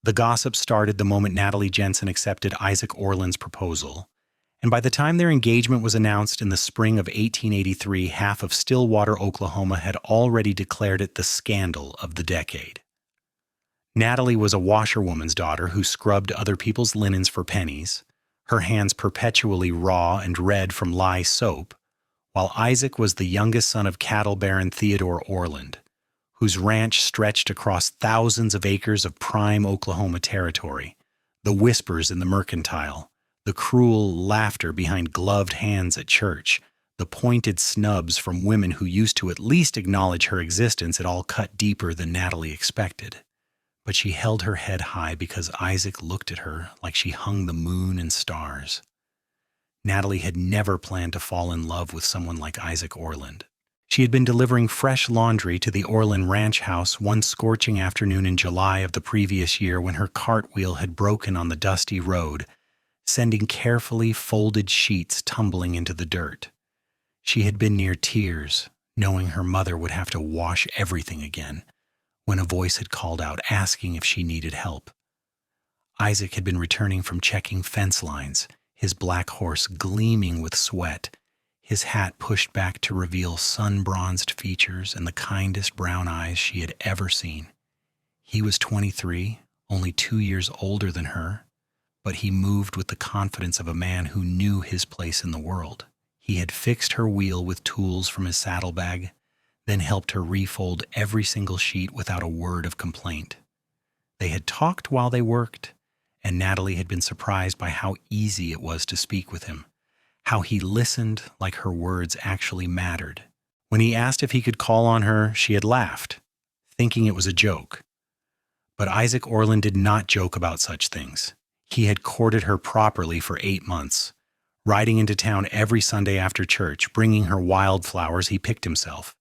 The gossip started the moment Natalie Jensen accepted Isaac Orland's proposal, and by the time their engagement was announced in the spring of 1883, half of Stillwater, Oklahoma had already declared it the scandal of the decade. Natalie was a washerwoman's daughter who scrubbed other people's linens for pennies, her hands perpetually raw and red from lye soap, while Isaac was the youngest son of cattle baron Theodore Orland, whose ranch stretched across thousands of acres of prime Oklahoma territory. The whispers in the mercantile, the cruel laughter behind gloved hands at church, the pointed snubs from women who used to at least acknowledge her existence, it all cut deeper than Natalie expected. But she held her head high because Isaac looked at her like she hung the moon and stars. Natalie had never planned to fall in love with someone like Isaac Orland. She had been delivering fresh laundry to the Orland ranch house one scorching afternoon in July of the previous year when her cartwheel had broken on the dusty road, sending carefully folded sheets tumbling into the dirt. She had been near tears, knowing her mother would have to wash everything again, when a voice had called out asking if she needed help. Isaac had been returning from checking fence lines, his black horse gleaming with sweat, his hat pushed back to reveal sun-bronzed features and the kindest brown eyes she had ever seen. He was 23, only 2 years older than her, but he moved with the confidence of a man who knew his place in the world. He had fixed her wheel with tools from his saddlebag, then helped her refold every single sheet without a word of complaint. They had talked while they worked, and Natalie had been surprised by how easy it was to speak with him, how he listened like her words actually mattered. When he asked if he could call on her, she had laughed, thinking it was a joke. But Isaac Orland did not joke about such things. He had courted her properly for 8 months, riding into town every Sunday after church, bringing her wildflowers he picked himself,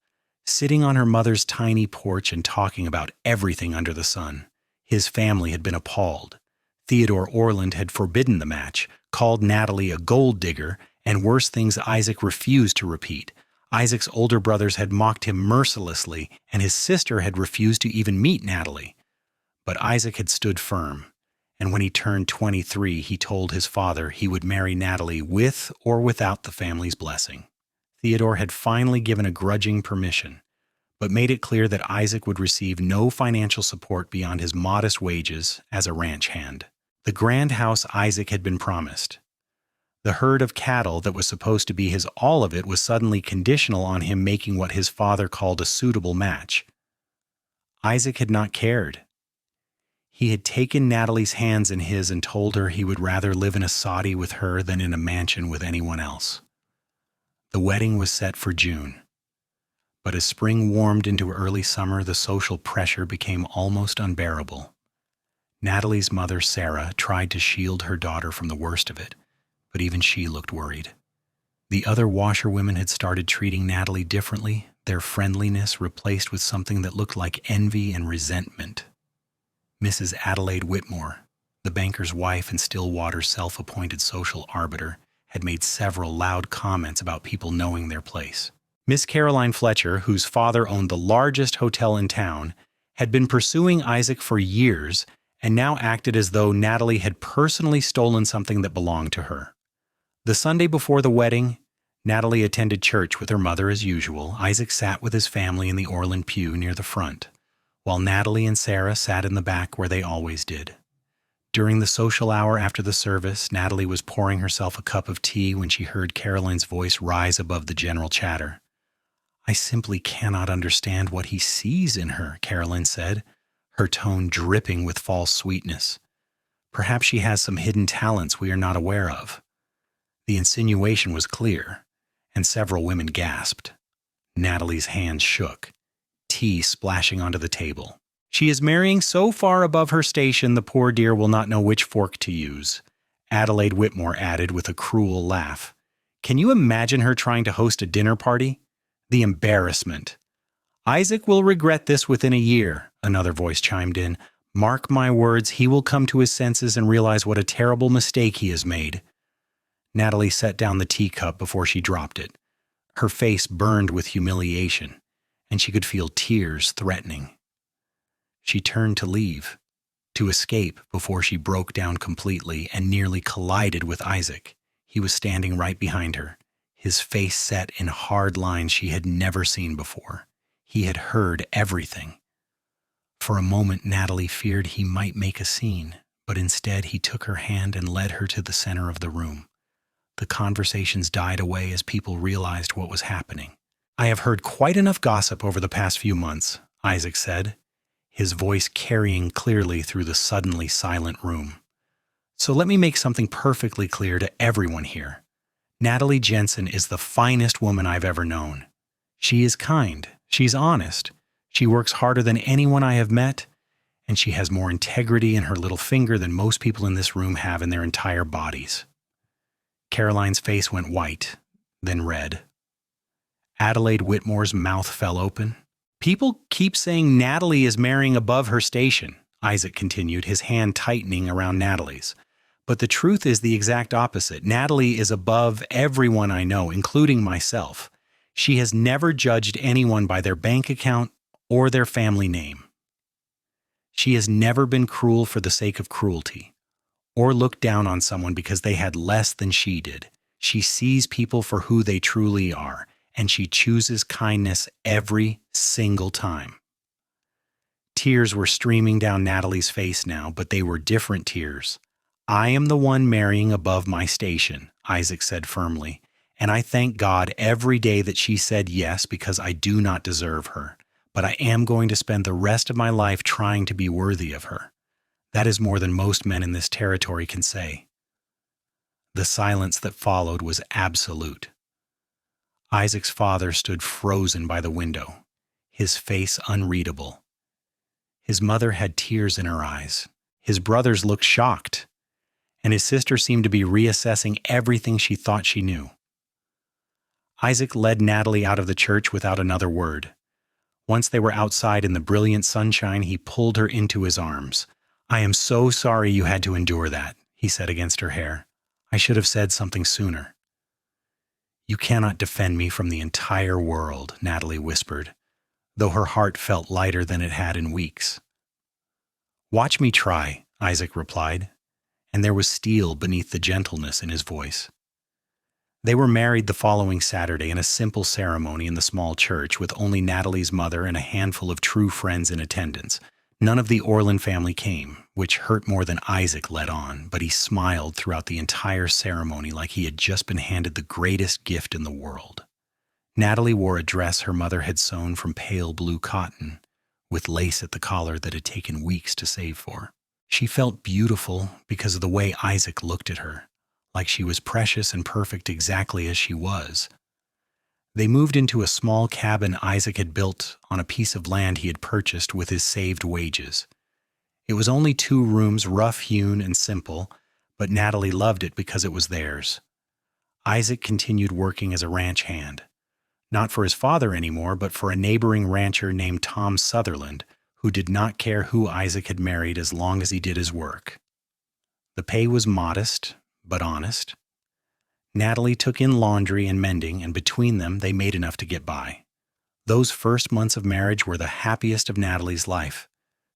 sitting on her mother's tiny porch and talking about everything under the sun. His family had been appalled. Theodore Orland had forbidden the match, called Natalie a gold digger, and worse things Isaac refused to repeat. Isaac's older brothers had mocked him mercilessly, and his sister had refused to even meet Natalie. But Isaac had stood firm, and when he turned 23, he told his father he would marry Natalie with or without the family's blessing. Theodore had finally given a grudging permission, but made it clear that Isaac would receive no financial support beyond his modest wages as a ranch hand. The grand house Isaac had been promised, the herd of cattle that was supposed to be his all of it, was suddenly conditional on him making what his father called a suitable match. Isaac had not cared. He had taken Natalie's hands in his and told her he would rather live in a soddy with her than in a mansion with anyone else. The wedding was set for June. But as spring warmed into early summer, the social pressure became almost unbearable. Natalie's mother, Sarah, tried to shield her daughter from the worst of it, but even she looked worried. The other washerwomen had started treating Natalie differently, their friendliness replaced with something that looked like envy and resentment. Mrs. Adelaide Whitmore, the banker's wife and Stillwater's self-appointed social arbiter, had made several loud comments about people knowing their place. Miss Caroline Fletcher, whose father owned the largest hotel in town, had been pursuing Isaac for years and now acted as though Natalie had personally stolen something that belonged to her. The Sunday before the wedding, Natalie attended church with her mother as usual. Isaac sat with his family in the Orland pew near the front, while Natalie and Sarah sat in the back where they always did. During the social hour after the service, Natalie was pouring herself a cup of tea when she heard Caroline's voice rise above the general chatter. "I simply cannot understand what he sees in her," Caroline said, her tone dripping with false sweetness. "Perhaps she has some hidden talents we are not aware of." The insinuation was clear, and several women gasped. Natalie's hands shook, tea splashing onto the table. "She is marrying so far above her station the poor dear will not know which fork to use," Adelaide Whitmore added with a cruel laugh. "Can you imagine her trying to host a dinner party? The embarrassment." "Isaac will regret this within a year," another voice chimed in. "Mark my words, he will come to his senses and realize what a terrible mistake he has made." Natalie set down the teacup before she dropped it. Her face burned with humiliation, and she could feel tears threatening. She turned to leave, to escape before she broke down completely and nearly collided with Isaac. He was standing right behind her, his face set in hard lines she had never seen before. He had heard everything. For a moment, Natalie feared he might make a scene, but instead he took her hand and led her to the center of the room. The conversations died away as people realized what was happening. "I have heard quite enough gossip over the past few months," Isaac said, his voice carrying clearly through the suddenly silent room. "So let me make something perfectly clear to everyone here. Natalie Jensen is the finest woman I've ever known. She is kind, she's honest, she works harder than anyone I have met, and she has more integrity in her little finger than most people in this room have in their entire bodies." Caroline's face went white, then red. Adelaide Whitmore's mouth fell open. "People keep saying Natalie is marrying above her station," Isaac continued, his hand tightening around Natalie's. "But the truth is the exact opposite. Natalie is above everyone I know, including myself. She has never judged anyone by their bank account or their family name. She has never been cruel for the sake of cruelty, or looked down on someone because they had less than she did. She sees people for who they truly are, and she chooses kindness every single time." Tears were streaming down Natalie's face now, but they were different tears. "I am the one marrying above my station," Isaac said firmly, "and I thank God every day that she said yes because I do not deserve her. But I am going to spend the rest of my life trying to be worthy of her. That is more than most men in this territory can say." The silence that followed was absolute. Isaac's father stood frozen by the window, his face unreadable. His mother had tears in her eyes. His brothers looked shocked, and his sister seemed to be reassessing everything she thought she knew. Isaac led Natalie out of the church without another word. Once they were outside in the brilliant sunshine, he pulled her into his arms. "I am so sorry you had to endure that," he said against her hair. "I should have said something sooner." "You cannot defend me from the entire world," Natalie whispered, though her heart felt lighter than it had in weeks. "Watch me try," Isaac replied, and there was steel beneath the gentleness in his voice. They were married the following Saturday in a simple ceremony in the small church with only Natalie's mother and a handful of true friends in attendance. None of the Orland family came, which hurt more than Isaac let on, but he smiled throughout the entire ceremony like he had just been handed the greatest gift in the world. Natalie wore a dress her mother had sewn from pale blue cotton, with lace at the collar that had taken weeks to save for. She felt beautiful because of the way Isaac looked at her, like she was precious and perfect exactly as she was. They moved into a small cabin Isaac had built on a piece of land he had purchased with his saved wages. It was only 2 rooms, rough-hewn and simple, but Natalie loved it because it was theirs. Isaac continued working as a ranch hand, not for his father anymore, but for a neighboring rancher named Tom Sutherland, who did not care who Isaac had married as long as he did his work. The pay was modest, but honest. Natalie took in laundry and mending, and between them they made enough to get by. Those first months of marriage were the happiest of Natalie's life,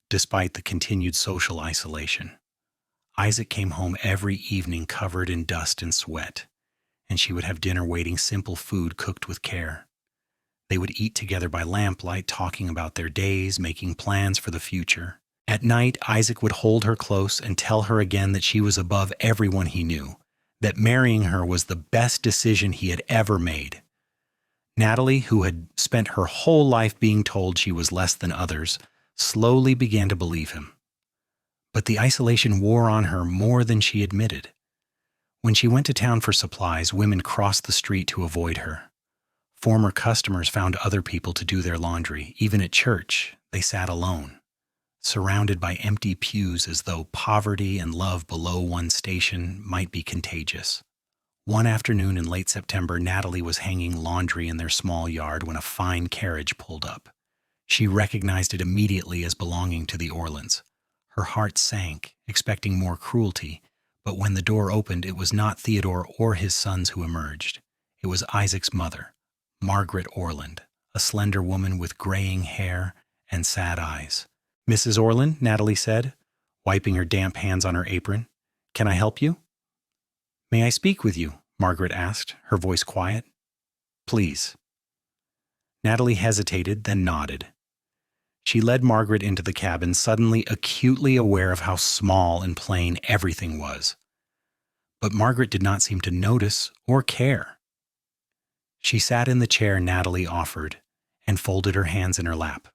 despite the continued social isolation. Isaac came home every evening covered in dust and sweat, and she would have dinner waiting, simple food cooked with care. They would eat together by lamplight, talking about their days, making plans for the future. At night, Isaac would hold her close and tell her again that she was above everyone he knew, that marrying her was the best decision he had ever made. Natalie, who had spent her whole life being told she was less than others, slowly began to believe him. But the isolation wore on her more than she admitted. When she went to town for supplies, women crossed the street to avoid her. Former customers found other people to do their laundry. Even at church, they sat alone, surrounded by empty pews, as though poverty and love below one's station might be contagious. One afternoon in late September, Natalie was hanging laundry in their small yard when a fine carriage pulled up. She recognized it immediately as belonging to the Orlands. Her heart sank, expecting more cruelty, but when the door opened, it was not Theodore or his sons who emerged. It was Isaac's mother, Margaret Orland, a slender woman with graying hair and sad eyes. "Mrs. Orland," Natalie said, wiping her damp hands on her apron. "Can I help you?" "May I speak with you?" Margaret asked, her voice quiet. "Please." Natalie hesitated, then nodded. She led Margaret into the cabin, suddenly acutely aware of how small and plain everything was. But Margaret did not seem to notice or care. She sat in the chair Natalie offered and folded her hands in her lap.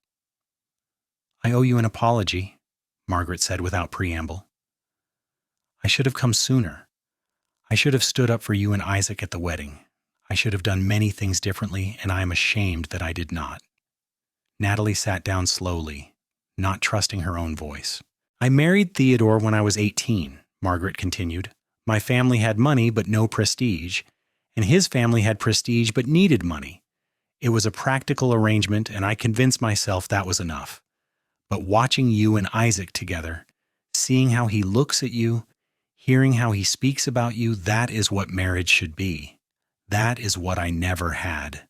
"I owe you an apology," Margaret said without preamble. "I should have come sooner. I should have stood up for you and Isaac at the wedding. I should have done many things differently, and I am ashamed that I did not." Natalie sat down slowly, not trusting her own voice. "I married Theodore when I was 18, Margaret continued. "My family had money but no prestige, and his family had prestige but needed money. It was a practical arrangement, and I convinced myself that was enough. But watching you and Isaac together, seeing how he looks at you, hearing how he speaks about you, that is what marriage should be. That is what I never had."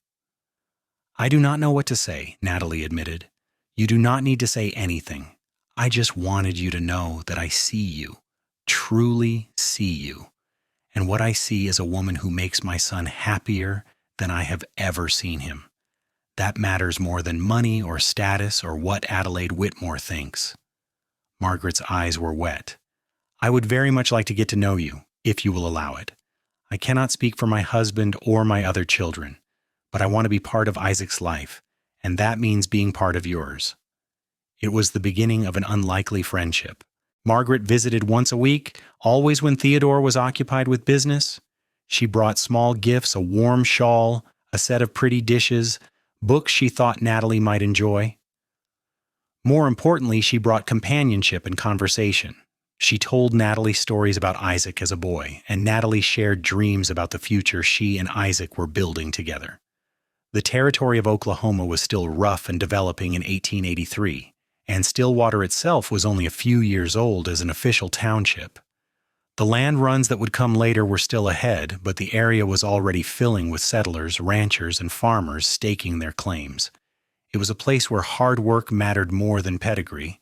"I do not know what to say," Natalie admitted. "You do not need to say anything. I just wanted you to know that I see you, truly see you. And what I see is a woman who makes my son happier than I have ever seen him. That matters more than money or status or what Adelaide Whitmore thinks." Margaret's eyes were wet. "I would very much like to get to know you, if you will allow it. I cannot speak for my husband or my other children, but I want to be part of Isaac's life, and that means being part of yours." It was the beginning of an unlikely friendship. Margaret visited once a week, always when Theodore was occupied with business. She brought small gifts, a warm shawl, a set of pretty dishes, books she thought Natalie might enjoy. More importantly, she brought companionship and conversation. She told Natalie stories about Isaac as a boy, and Natalie shared dreams about the future she and Isaac were building together. The territory of Oklahoma was still rough and developing in 1883, and Stillwater itself was only a few years old as an official township. The land runs that would come later were still ahead, but the area was already filling with settlers, ranchers, and farmers staking their claims. It was a place where hard work mattered more than pedigree,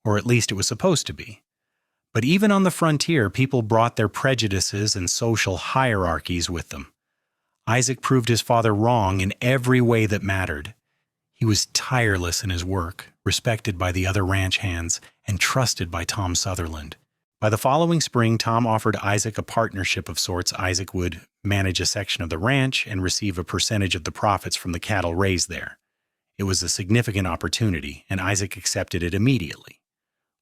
or at least it was supposed to be. But even on the frontier, people brought their prejudices and social hierarchies with them. Isaac proved his father wrong in every way that mattered. He was tireless in his work, respected by the other ranch hands, and trusted by Tom Sutherland. By the following spring, Tom offered Isaac a partnership of sorts. Isaac would manage a section of the ranch and receive a percentage of the profits from the cattle raised there. It was a significant opportunity, and Isaac accepted it immediately.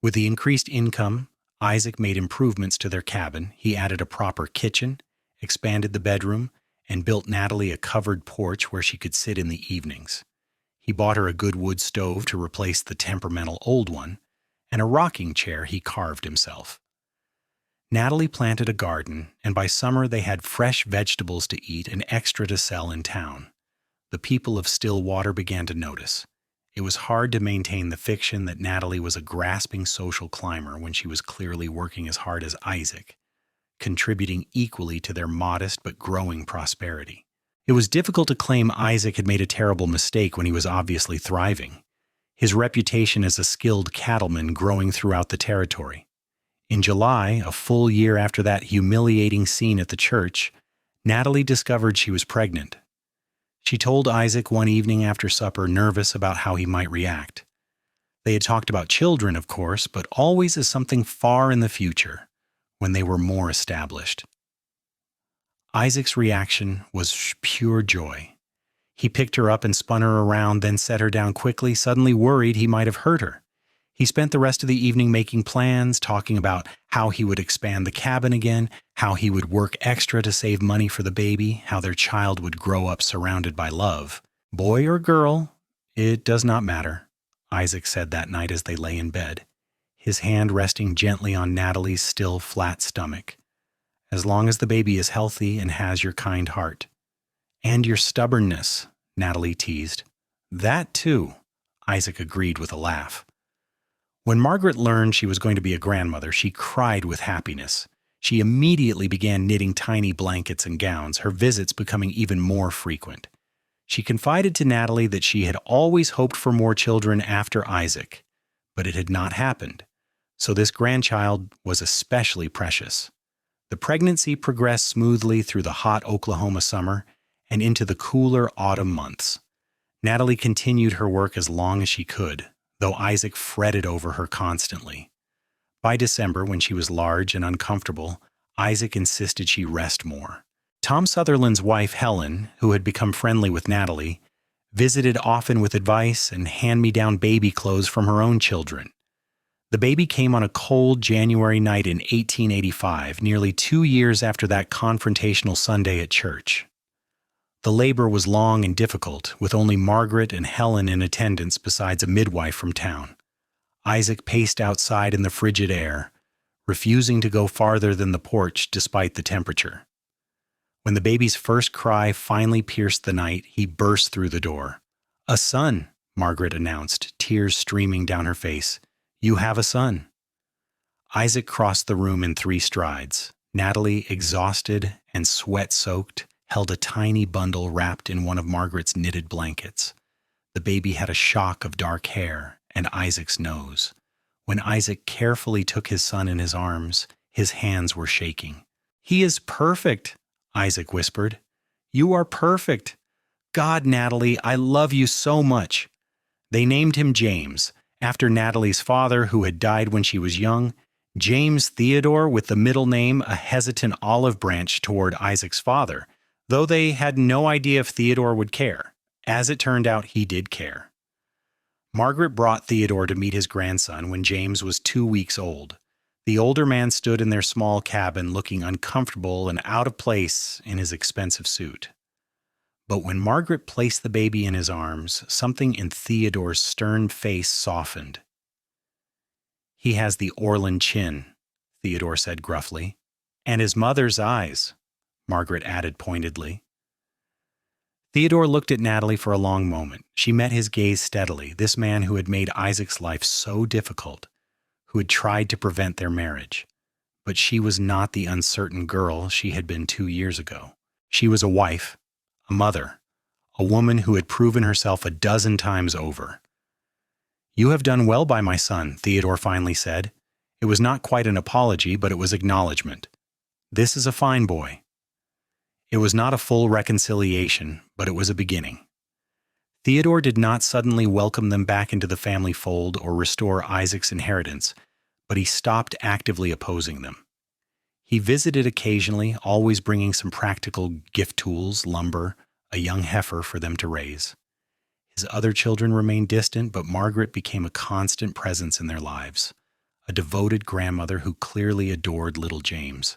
With the increased income, Isaac made improvements to their cabin. He added a proper kitchen, expanded the bedroom, and built Natalie a covered porch where she could sit in the evenings. He bought her a good wood stove to replace the temperamental old one, and a rocking chair he carved himself. Natalie planted a garden, and by summer they had fresh vegetables to eat and extra to sell in town. The people of Stillwater began to notice. It was hard to maintain the fiction that Natalie was a grasping social climber when she was clearly working as hard as Isaac, contributing equally to their modest but growing prosperity. It was difficult to claim Isaac had made a terrible mistake when he was obviously thriving, his reputation as a skilled cattleman growing throughout the territory. In July, a full year after that humiliating scene at the church, Natalie discovered she was pregnant. She told Isaac one evening after supper, nervous about how he might react. They had talked about children, of course, but always as something far in the future, when they were more established. Isaac's reaction was pure joy. He picked her up and spun her around, then set her down quickly, suddenly worried he might have hurt her. He spent the rest of the evening making plans, talking about how he would expand the cabin again, how he would work extra to save money for the baby, how their child would grow up surrounded by love. "Boy or girl, it does not matter," Isaac said that night as they lay in bed, his hand resting gently on Natalie's still flat stomach. "As long as the baby is healthy and has your kind heart." "And your stubbornness," Natalie teased. "That too," Isaac agreed with a laugh. When Margaret learned she was going to be a grandmother, she cried with happiness. She immediately began knitting tiny blankets and gowns, her visits becoming even more frequent. She confided to Natalie that she had always hoped for more children after Isaac, but it had not happened. So this grandchild was especially precious. The pregnancy progressed smoothly through the hot Oklahoma summer and into the cooler autumn months. Natalie continued her work as long as she could, though Isaac fretted over her constantly. By December, when she was large and uncomfortable, Isaac insisted she rest more. Tom Sutherland's wife, Helen, who had become friendly with Natalie, visited often with advice and hand-me-down baby clothes from her own children. The baby came on a cold January night in 1885, nearly 2 years after that confrontational Sunday at church. The labor was long and difficult, with only Margaret and Helen in attendance besides a midwife from town. Isaac paced outside in the frigid air, refusing to go farther than the porch despite the temperature. When the baby's first cry finally pierced the night, he burst through the door. "A son," Margaret announced, tears streaming down her face. "You have a son." Isaac crossed the room in 3 strides. Natalie, exhausted and sweat-soaked, held a tiny bundle wrapped in one of Margaret's knitted blankets. The baby had a shock of dark hair and Isaac's nose. When Isaac carefully took his son in his arms, his hands were shaking. "He is perfect," Isaac whispered. "You are perfect. God, Natalie, I love you so much." They named him James, after Natalie's father, who had died when she was young. James Theodore, with the middle name a hesitant olive branch toward Isaac's father, though they had no idea if Theodore would care. As it turned out, he did care. Margaret brought Theodore to meet his grandson when James was 2 weeks old. The older man stood in their small cabin looking uncomfortable and out of place in his expensive suit. But when Margaret placed the baby in his arms, something in Theodore's stern face softened. "He has the Orland chin," Theodore said gruffly. "And his mother's eyes," Margaret added pointedly. Theodore looked at Natalie for a long moment. She met his gaze steadily, this man who had made Isaac's life so difficult, who had tried to prevent their marriage. But she was not the uncertain girl she had been 2 years ago. She was a wife, a mother, a woman who had proven herself a dozen times over. "You have done well by my son," Theodore finally said. It was not quite an apology, but it was acknowledgement. "This is a fine boy." It was not a full reconciliation, but it was a beginning. Theodore did not suddenly welcome them back into the family fold or restore Isaac's inheritance, but he stopped actively opposing them. He visited occasionally, always bringing some practical gift tools, lumber, a young heifer for them to raise. His other children remained distant, but Margaret became a constant presence in their lives, a devoted grandmother who clearly adored little James.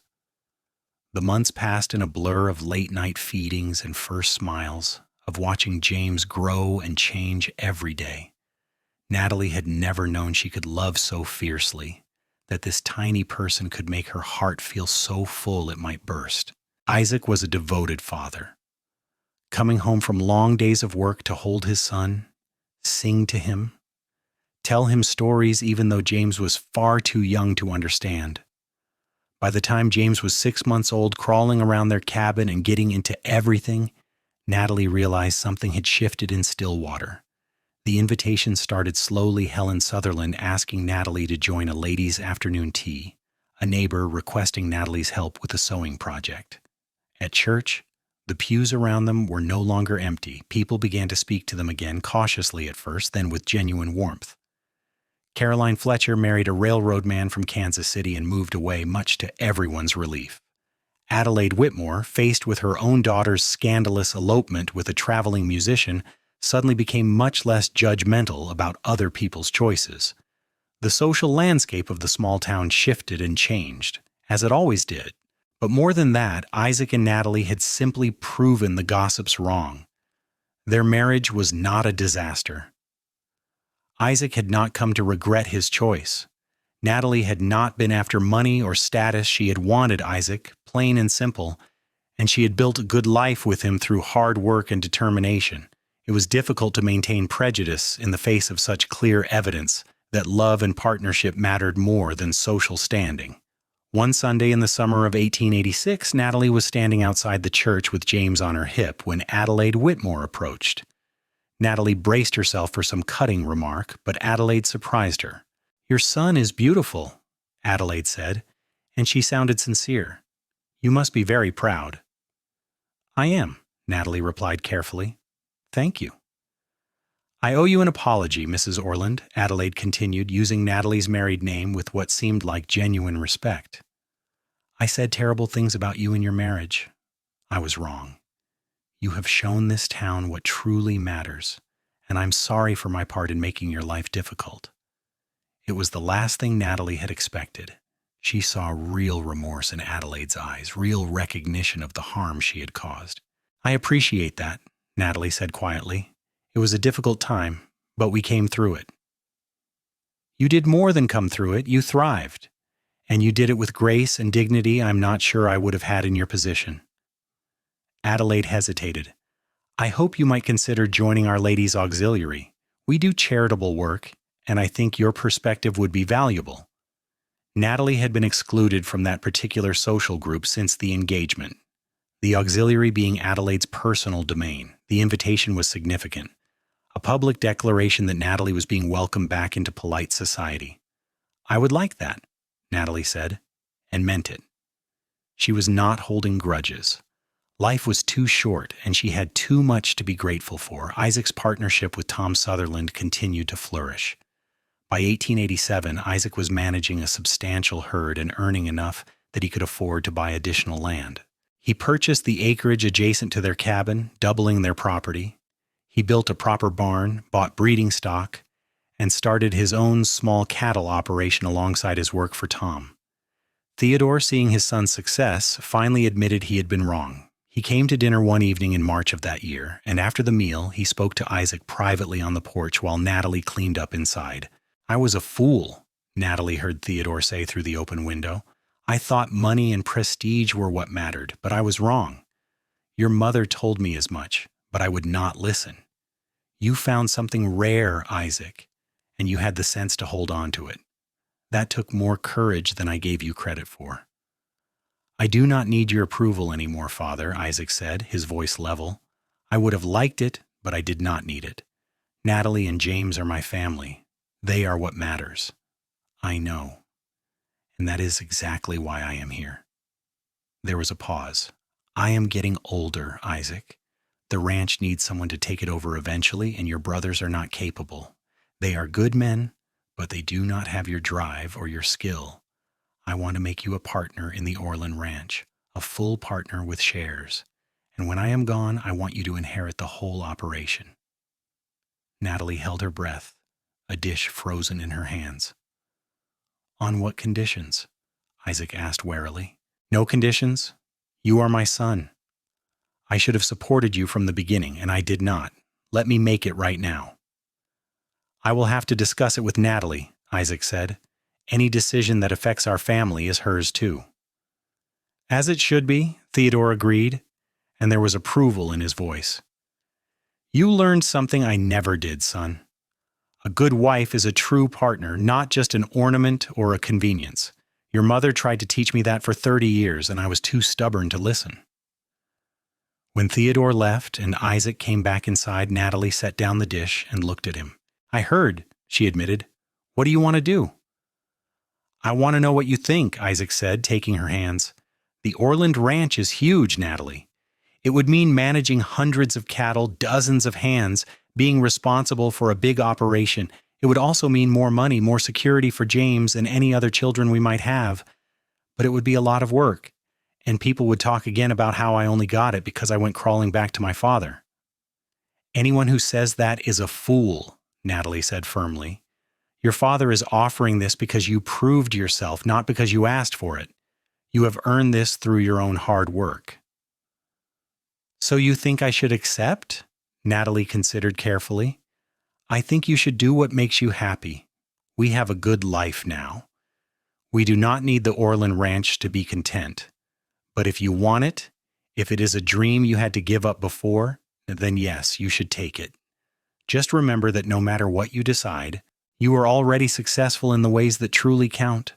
The months passed in a blur of late-night feedings and first smiles, of watching James grow and change every day. Natalie had never known she could love so fiercely, that this tiny person could make her heart feel so full it might burst. Isaac was a devoted father. Coming home from long days of work to hold his son, sing to him, tell him stories even though James was far too young to understand. By the time James was 6 months old, crawling around their cabin and getting into everything, Natalie realized something had shifted in Stillwater. The invitation started slowly, Helen Sutherland asking Natalie to join a ladies' afternoon tea, a neighbor requesting Natalie's help with a sewing project. At church, the pews around them were no longer empty. People began to speak to them again, cautiously at first, then with genuine warmth. Caroline Fletcher married a railroad man from Kansas City and moved away, much to everyone's relief. Adelaide Whitmore, faced with her own daughter's scandalous elopement with a traveling musician, suddenly became much less judgmental about other people's choices. The social landscape of the small town shifted and changed, as it always did. But more than that, Isaac and Natalie had simply proven the gossips wrong. Their marriage was not a disaster. Isaac had not come to regret his choice. Natalie had not been after money or status. She had wanted Isaac, plain and simple, and she had built a good life with him through hard work and determination. It was difficult to maintain prejudice in the face of such clear evidence that love and partnership mattered more than social standing. One Sunday in the summer of 1886, Natalie was standing outside the church with James on her hip when Adelaide Whitmore approached. Natalie braced herself for some cutting remark, but Adelaide surprised her. Your son is beautiful, Adelaide said, and she sounded sincere. You must be very proud. I am, Natalie replied carefully. Thank you. I owe you an apology, Mrs. Orland, Adelaide continued, using Natalie's married name with what seemed like genuine respect. I said terrible things about you and your marriage. I was wrong. You have shown this town what truly matters, and I'm sorry for my part in making your life difficult. It was the last thing Natalie had expected. She saw real remorse in Adelaide's eyes, real recognition of the harm she had caused. I appreciate that, Natalie said quietly. It was a difficult time, but we came through it. You did more than come through it, you thrived. And you did it with grace and dignity I'm not sure I would have had in your position. Adelaide hesitated. I hope you might consider joining Our Lady's Auxiliary. We do charitable work, and I think your perspective would be valuable. Natalie had been excluded from that particular social group since the engagement, the auxiliary being Adelaide's personal domain. The invitation was significant, a public declaration that Natalie was being welcomed back into polite society. I would like that, Natalie said, and meant it. She was not holding grudges. Life was too short, and she had too much to be grateful for. Isaac's partnership with Tom Sutherland continued to flourish. By 1887, Isaac was managing a substantial herd and earning enough that he could afford to buy additional land. He purchased the acreage adjacent to their cabin, doubling their property. He built a proper barn, bought breeding stock, and started his own small cattle operation alongside his work for Tom. Theodore, seeing his son's success, finally admitted he had been wrong. He came to dinner one evening in March of that year, and after the meal, he spoke to Isaac privately on the porch while Natalie cleaned up inside. I was a fool, Natalie heard Theodore say through the open window. I thought money and prestige were what mattered, but I was wrong. Your mother told me as much, but I would not listen. You found something rare, Isaac, and you had the sense to hold on to it. That took more courage than I gave you credit for. I do not need your approval anymore, Father, Isaac said, his voice level. I would have liked it, but I did not need it. Natalie and James are my family. They are what matters. I know. And that is exactly why I am here. There was a pause. I am getting older, Isaac. The ranch needs someone to take it over eventually, and your brothers are not capable. They are good men, but they do not have your drive or your skill. I want to make you a partner in the Orland Ranch, a full partner with shares. And when I am gone, I want you to inherit the whole operation. Natalie held her breath, a dish frozen in her hands. On what conditions? Isaac asked warily. No conditions. You are my son. I should have supported you from the beginning, and I did not. Let me make it right now. I will have to discuss it with Natalie, Isaac said. Any decision that affects our family is hers too. As it should be, Theodore agreed, and there was approval in his voice. You learned something I never did, son. A good wife is a true partner, not just an ornament or a convenience. Your mother tried to teach me that for 30 years, and I was too stubborn to listen. When Theodore left and Isaac came back inside, Natalie set down the dish and looked at him. I heard, she admitted. What do you want to do? I want to know what you think, Isaac said, taking her hands. The Orland Ranch is huge, Natalie. It would mean managing hundreds of cattle, dozens of hands, being responsible for a big operation. It would also mean more money, more security for James and any other children we might have. But it would be a lot of work, and people would talk again about how I only got it because I went crawling back to my father. Anyone who says that is a fool, Natalie said firmly. Your father is offering this because you proved yourself, not because you asked for it. You have earned this through your own hard work. So you think I should accept? Natalie considered carefully. I think you should do what makes you happy. We have a good life now. We do not need the Orland Ranch to be content. But if you want it, if it is a dream you had to give up before, then yes, you should take it. Just remember that no matter what you decide, you are already successful in the ways that truly count.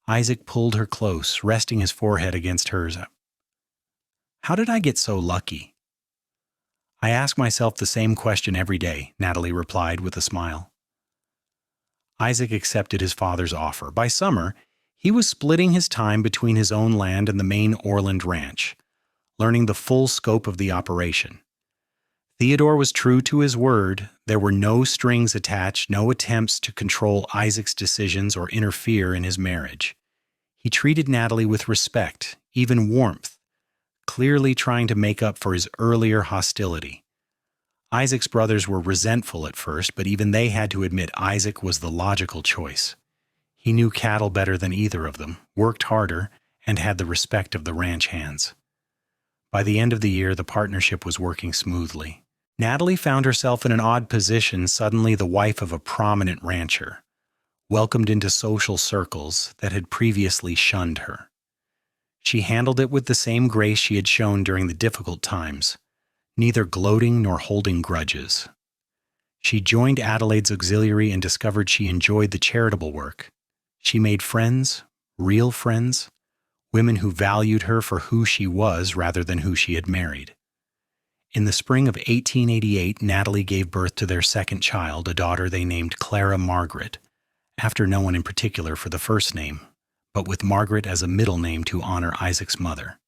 Isaac pulled her close, resting his forehead against hers. How did I get so lucky? I ask myself the same question every day, Natalie replied with a smile. Isaac accepted his father's offer. By summer, he was splitting his time between his own land and the main Orland ranch, learning the full scope of the operation. Theodore was true to his word. There were no strings attached, no attempts to control Isaac's decisions or interfere in his marriage. He treated Natalie with respect, even warmth, clearly trying to make up for his earlier hostility. Isaac's brothers were resentful at first, but even they had to admit Isaac was the logical choice. He knew cattle better than either of them, worked harder, and had the respect of the ranch hands. By the end of the year, the partnership was working smoothly. Natalie found herself in an odd position, suddenly the wife of a prominent rancher, welcomed into social circles that had previously shunned her. She handled it with the same grace she had shown during the difficult times, neither gloating nor holding grudges. She joined Adelaide's auxiliary and discovered she enjoyed the charitable work. She made friends, real friends, women who valued her for who she was rather than who she had married. In the spring of 1888, Natalie gave birth to their second child, a daughter they named Clara Margaret, after no one in particular for the first name, but with Margaret as a middle name to honor Isaac's mother.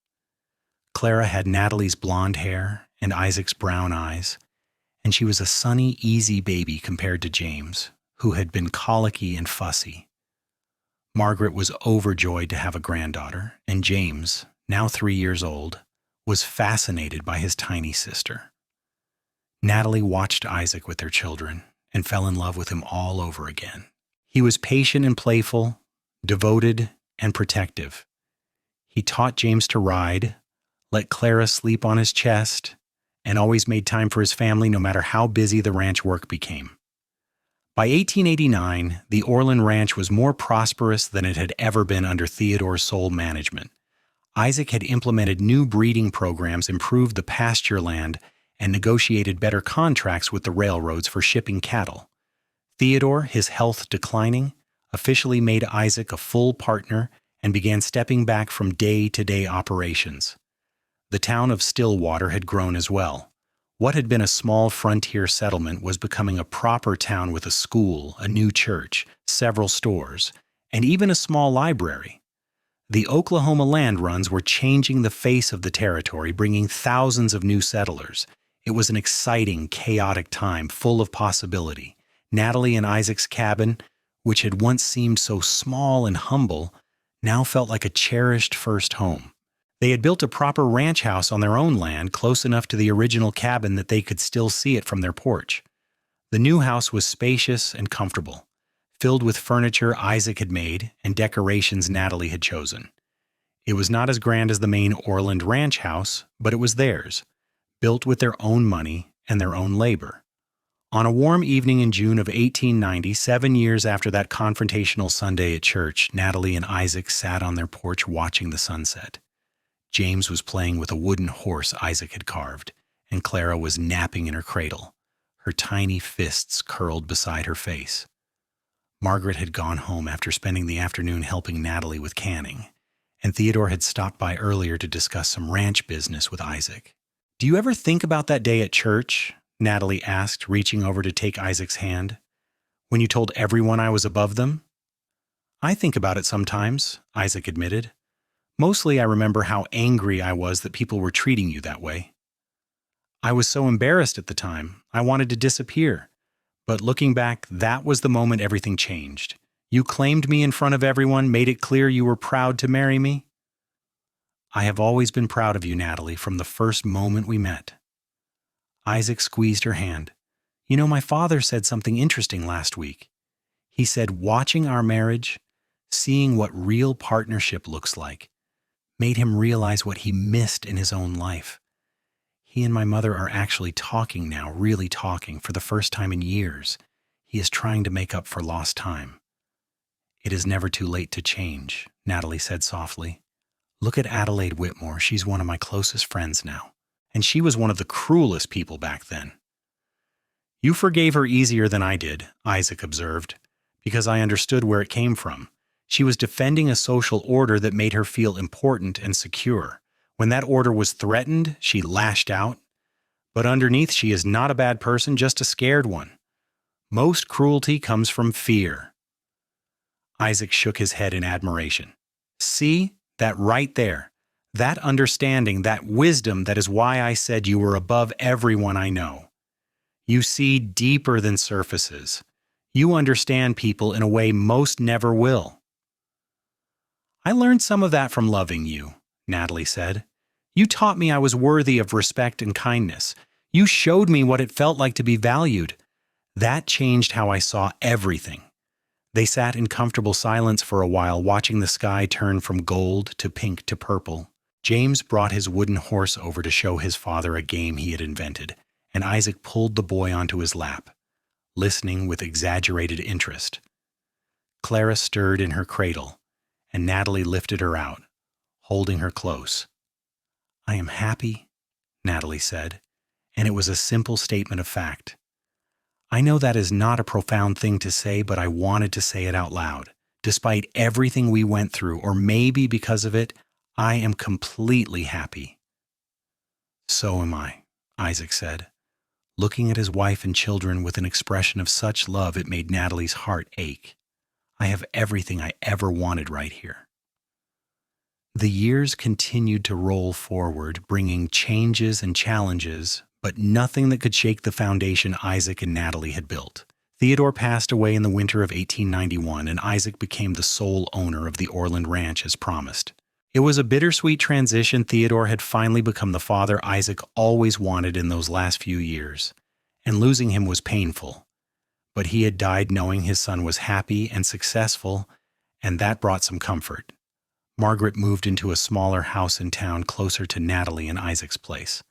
Clara had Natalie's blonde hair and Isaac's brown eyes, and she was a sunny, easy baby compared to James, who had been colicky and fussy. Margaret was overjoyed to have a granddaughter, and James, now 3 years old, was fascinated by his tiny sister. Natalie watched Isaac with their children and fell in love with him all over again. He was patient and playful, devoted and protective. He taught James to ride, let Clara sleep on his chest, and always made time for his family no matter how busy the ranch work became. By 1889, the Orland Ranch was more prosperous than it had ever been under Theodore's sole management. Isaac had implemented new breeding programs, improved the pasture land, and negotiated better contracts with the railroads for shipping cattle. Theodore, his health declining, officially made Isaac a full partner and began stepping back from day-to-day operations. The town of Stillwater had grown as well. What had been a small frontier settlement was becoming a proper town with a school, a new church, several stores, and even a small library. The Oklahoma land runs were changing the face of the territory, bringing thousands of new settlers. It was an exciting, chaotic time, full of possibility. Natalie and Isaac's cabin, which had once seemed so small and humble, now felt like a cherished first home. They had built a proper ranch house on their own land, close enough to the original cabin that they could still see it from their porch. The new house was spacious and comfortable, filled with furniture Isaac had made and decorations Natalie had chosen. It was not as grand as the main Orland ranch house, but it was theirs, built with their own money and their own labor. On a warm evening in June of 1890, 7 years after that confrontational Sunday at church, Natalie and Isaac sat on their porch watching the sunset. James was playing with a wooden horse Isaac had carved, and Clara was napping in her cradle, her tiny fists curled beside her face. Margaret had gone home after spending the afternoon helping Natalie with canning, and Theodore had stopped by earlier to discuss some ranch business with Isaac. "Do you ever think about that day at church?" Natalie asked, reaching over to take Isaac's hand. "When you told everyone I was above them?" "I think about it sometimes," Isaac admitted. "Mostly I remember how angry I was that people were treating you that way. I was so embarrassed at the time, I wanted to disappear. But looking back, that was the moment everything changed. You claimed me in front of everyone, made it clear you were proud to marry me." "I have always been proud of you, Natalie, from the first moment we met." Isaac squeezed her hand. "You know, my father said something interesting last week. He said watching our marriage, seeing what real partnership looks like, made him realize what he missed in his own life. He and my mother are actually talking now, really talking, for the first time in years. He is trying to make up for lost time." "It is never too late to change," Natalie said softly. "Look at Adelaide Whitmore. She's one of my closest friends now. And she was one of the cruelest people back then." "You forgave her easier than I did," Isaac observed, "because I understood where it came from. She was defending a social order that made her feel important and secure. When that order was threatened, she lashed out. But underneath, she is not a bad person, just a scared one. Most cruelty comes from fear. Isaac shook his head in admiration. See, that right there. That understanding, that wisdom, that is why I said you were above everyone I know. You see deeper than surfaces. You understand people in a way most never will. I learned some of that from loving you, Natalie said. You taught me I was worthy of respect and kindness. You showed me what it felt like to be valued. That changed how I saw everything. They sat in comfortable silence for a while, watching the sky turn from gold to pink to purple. James brought his wooden horse over to show his father a game he had invented, and Isaac pulled the boy onto his lap, listening with exaggerated interest. Clara stirred in her cradle, and Natalie lifted her out, holding her close. I am happy, Natalie said, and it was a simple statement of fact. I know that is not a profound thing to say, but I wanted to say it out loud. Despite everything we went through, or maybe because of it, I am completely happy. So am I, Isaac said, looking at his wife and children with an expression of such love it made Natalie's heart ache. I have everything I ever wanted right here. The years continued to roll forward, bringing changes and challenges, but nothing that could shake the foundation Isaac and Natalie had built. Theodore passed away in the winter of 1891, and Isaac became the sole owner of the Orland Ranch as promised. It was a bittersweet transition. Theodore had finally become the father Isaac always wanted in those last few years, and losing him was painful. But he had died knowing his son was happy and successful, and that brought some comfort. Margaret moved into a smaller house in town closer to Natalie and Isaac's place.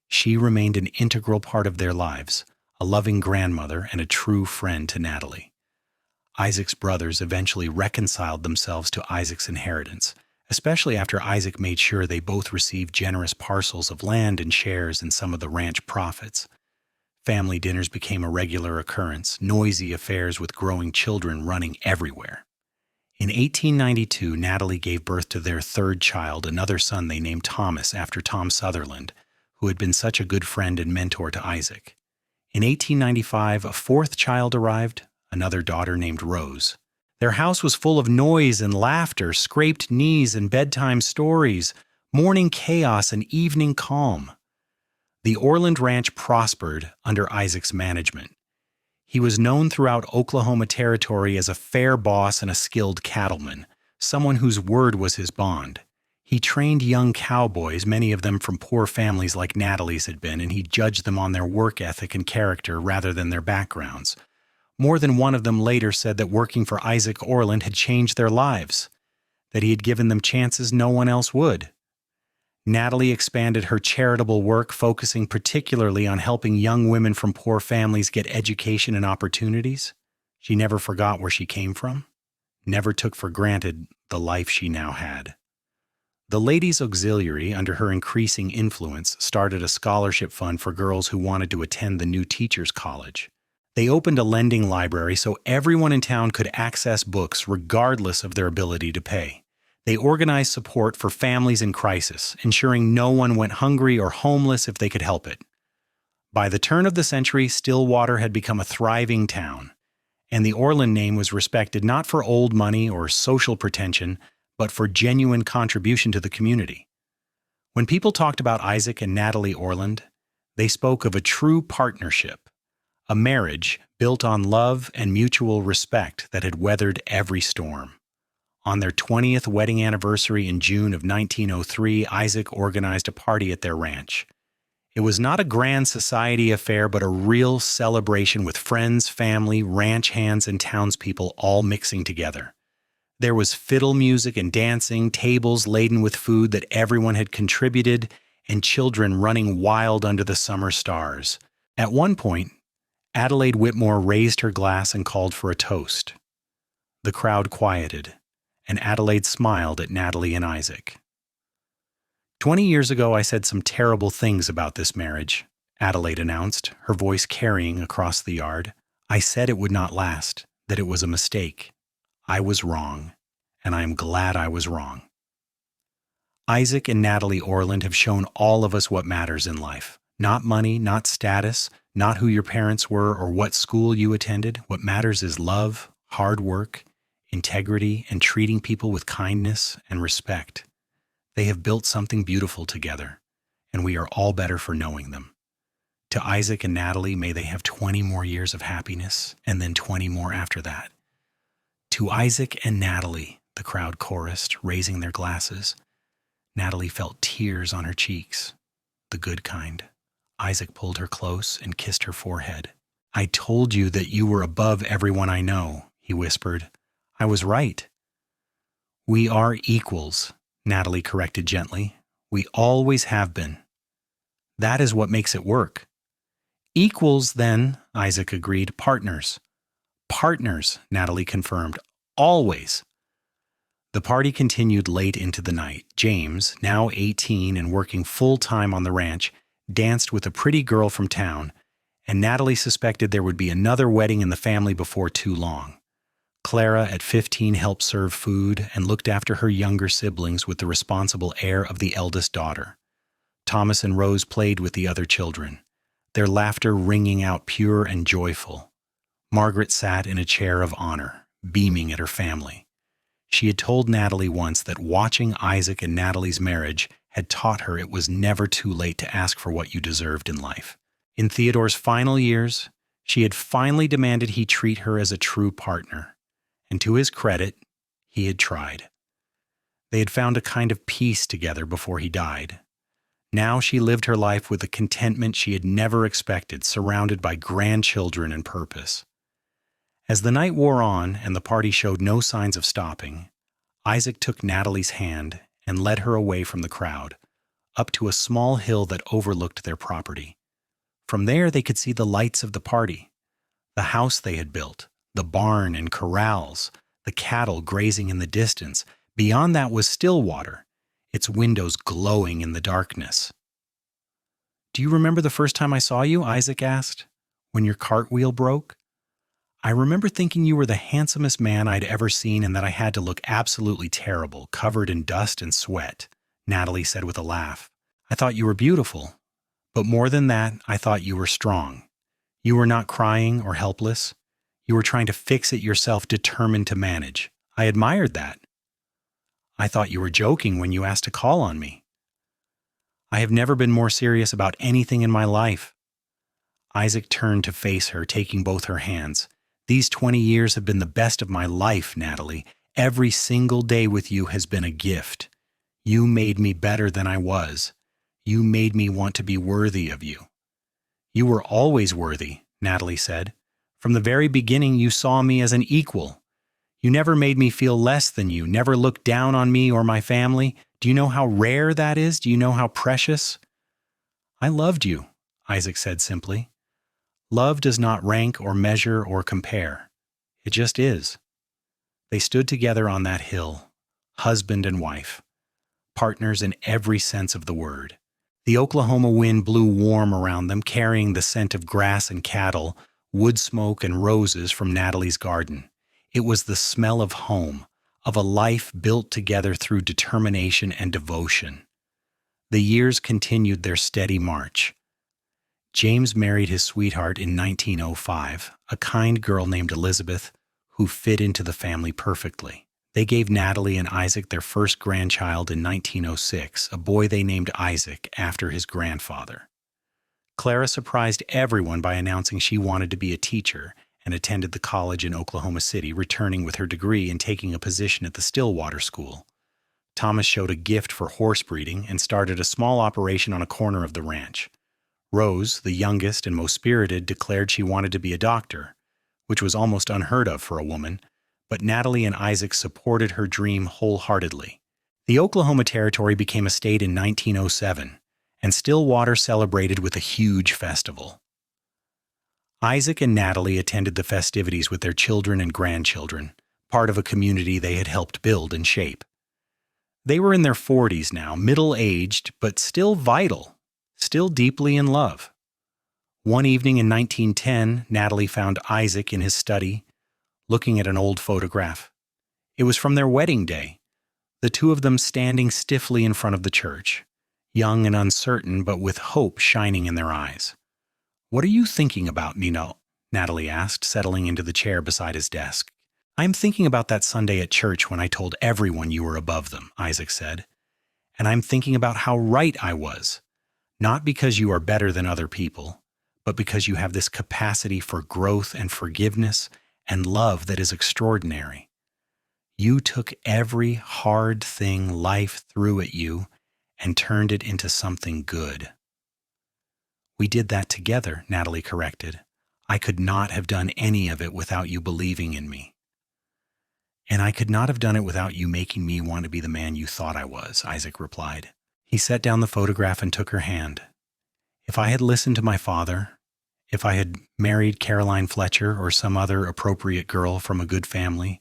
She remained an integral part of their lives, a loving grandmother and a true friend to Natalie. Isaac's brothers eventually reconciled themselves to Isaac's inheritance, especially after Isaac made sure they both received generous parcels of land and shares in some of the ranch profits. Family dinners became a regular occurrence, noisy affairs with growing children running everywhere. In 1892, Natalie gave birth to their third child, another son they named Thomas after Tom Sutherland, who had been such a good friend and mentor to Isaac. In 1895, a fourth child arrived, another daughter named Rose. Their house was full of noise and laughter, scraped knees and bedtime stories, morning chaos and evening calm. The Orland Ranch prospered under Isaac's management. He was known throughout Oklahoma Territory as a fair boss and a skilled cattleman, someone whose word was his bond. He trained young cowboys, many of them from poor families like Natalie's had been, and he judged them on their work ethic and character rather than their backgrounds. More than one of them later said that working for Isaac Orland had changed their lives, that he had given them chances no one else would. Natalie expanded her charitable work, focusing particularly on helping young women from poor families get education and opportunities. She never forgot where she came from, never took for granted the life she now had. The Ladies' Auxiliary, under her increasing influence, started a scholarship fund for girls who wanted to attend the new teachers' college. They opened a lending library so everyone in town could access books regardless of their ability to pay. They organized support for families in crisis, ensuring no one went hungry or homeless if they could help it. By the turn of the century, Stillwater had become a thriving town, and the Orland name was respected not for old money or social pretension, but for genuine contribution to the community. When people talked about Isaac and Natalie Orland, they spoke of a true partnership, a marriage built on love and mutual respect that had weathered every storm. On their 20th wedding anniversary in June of 1903, Isaac organized a party at their ranch. It was not a grand society affair, but a real celebration with friends, family, ranch hands, and townspeople all mixing together. There was fiddle music and dancing, tables laden with food that everyone had contributed, and children running wild under the summer stars. At one point, Adelaide Whitmore raised her glass and called for a toast. The crowd quieted, and Adelaide smiled at Natalie and Isaac. 20 years ago, I said some terrible things about this marriage, Adelaide announced, her voice carrying across the yard. I said it would not last, that it was a mistake. I was wrong, and I am glad I was wrong. Isaac and Natalie Orland have shown all of us what matters in life. Not money, not status, not who your parents were or what school you attended. What matters is love, hard work, integrity, and treating people with kindness and respect. They have built something beautiful together, and we are all better for knowing them. To Isaac and Natalie, may they have 20 more years of happiness, and then 20 more after that. To Isaac and Natalie, the crowd chorused, raising their glasses. Natalie felt tears on her cheeks, the good kind. Isaac pulled her close and kissed her forehead. "I told you that you were above everyone I know," he whispered. "I was right." "We are equals," Natalie corrected gently. "We always have been. That is what makes it work." "Equals, then," Isaac agreed. "Partners." "Partners," Natalie confirmed. "Always." The party continued late into the night. James, now 18 and working full-time on the ranch, danced with a pretty girl from town, and Natalie suspected there would be another wedding in the family before too long. Clara, at 15, helped serve food and looked after her younger siblings with the responsible air of the eldest daughter. Thomas and Rose played with the other children, their laughter ringing out pure and joyful. Margaret sat in a chair of honor, beaming at her family. She had told Natalie once that watching Isaac and Natalie's marriage had taught her it was never too late to ask for what you deserved in life. In Theodore's final years, she had finally demanded he treat her as a true partner, and to his credit, he had tried. They had found a kind of peace together before he died. Now she lived her life with a contentment she had never expected, surrounded by grandchildren and purpose. As the night wore on and the party showed no signs of stopping, Isaac took Natalie's hand and led her away from the crowd, up to a small hill that overlooked their property. From there they could see the lights of the party, the house they had built, the barn and corrals, the cattle grazing in the distance. Beyond that was Stillwater, its windows glowing in the darkness. "Do you remember the first time I saw you?" Isaac asked. "When your cartwheel broke? I remember thinking you were the handsomest man I'd ever seen and that I had to look absolutely terrible, covered in dust and sweat," Natalie said with a laugh. "I thought you were beautiful, but more than that, I thought you were strong. You were not crying or helpless. You were trying to fix it yourself, determined to manage. I admired that." "I thought you were joking when you asked to call on me." "I have never been more serious about anything in my life." Isaac turned to face her, taking both her hands. "These 20 years have been the best of my life, Natalie. Every single day with you has been a gift. You made me better than I was. You made me want to be worthy of you." "You were always worthy," Natalie said. "From the very beginning, you saw me as an equal. You never made me feel less than you, never looked down on me or my family. Do you know how rare that is? Do you know how precious?" "I loved you," Isaac said simply. "Love does not rank or measure or compare. It just is." They stood together on that hill, husband and wife, partners in every sense of the word. The Oklahoma wind blew warm around them, carrying the scent of grass and cattle, wood smoke and roses from Natalie's garden. It was the smell of home, of a life built together through determination and devotion. The years continued their steady march. James married his sweetheart in 1905, a kind girl named Elizabeth, who fit into the family perfectly. They gave Natalie and Isaac their first grandchild in 1906, a boy they named Isaac after his grandfather. Clara surprised everyone by announcing she wanted to be a teacher and attended the college in Oklahoma City, returning with her degree and taking a position at the Stillwater School. Thomas showed a gift for horse breeding and started a small operation on a corner of the ranch. Rose, the youngest and most spirited, declared she wanted to be a doctor, which was almost unheard of for a woman, but Natalie and Isaac supported her dream wholeheartedly. The Oklahoma Territory became a state in 1907, and Stillwater celebrated with a huge festival. Isaac and Natalie attended the festivities with their children and grandchildren, part of a community they had helped build and shape. They were in their 40s now, middle-aged, but still vital, still deeply in love. One evening in 1910, Natalie found Isaac in his study, looking at an old photograph. It was from their wedding day, the two of them standing stiffly in front of the church, young and uncertain, but with hope shining in their eyes. "What are you thinking about, Nino?" Natalie asked, settling into the chair beside his desk. I'm thinking about that Sunday at church when I told everyone you were above them, Isaac said. And I'm thinking about how right I was. Not because you are better than other people, but because you have this capacity for growth and forgiveness and love that is extraordinary. You took every hard thing life threw at you and turned it into something good. We did that together, Natalie corrected. I could not have done any of it without you believing in me. And I could not have done it without you making me want to be the man you thought I was, Isaac replied. He set down the photograph and took her hand. If I had listened to my father, if I had married Caroline Fletcher or some other appropriate girl from a good family,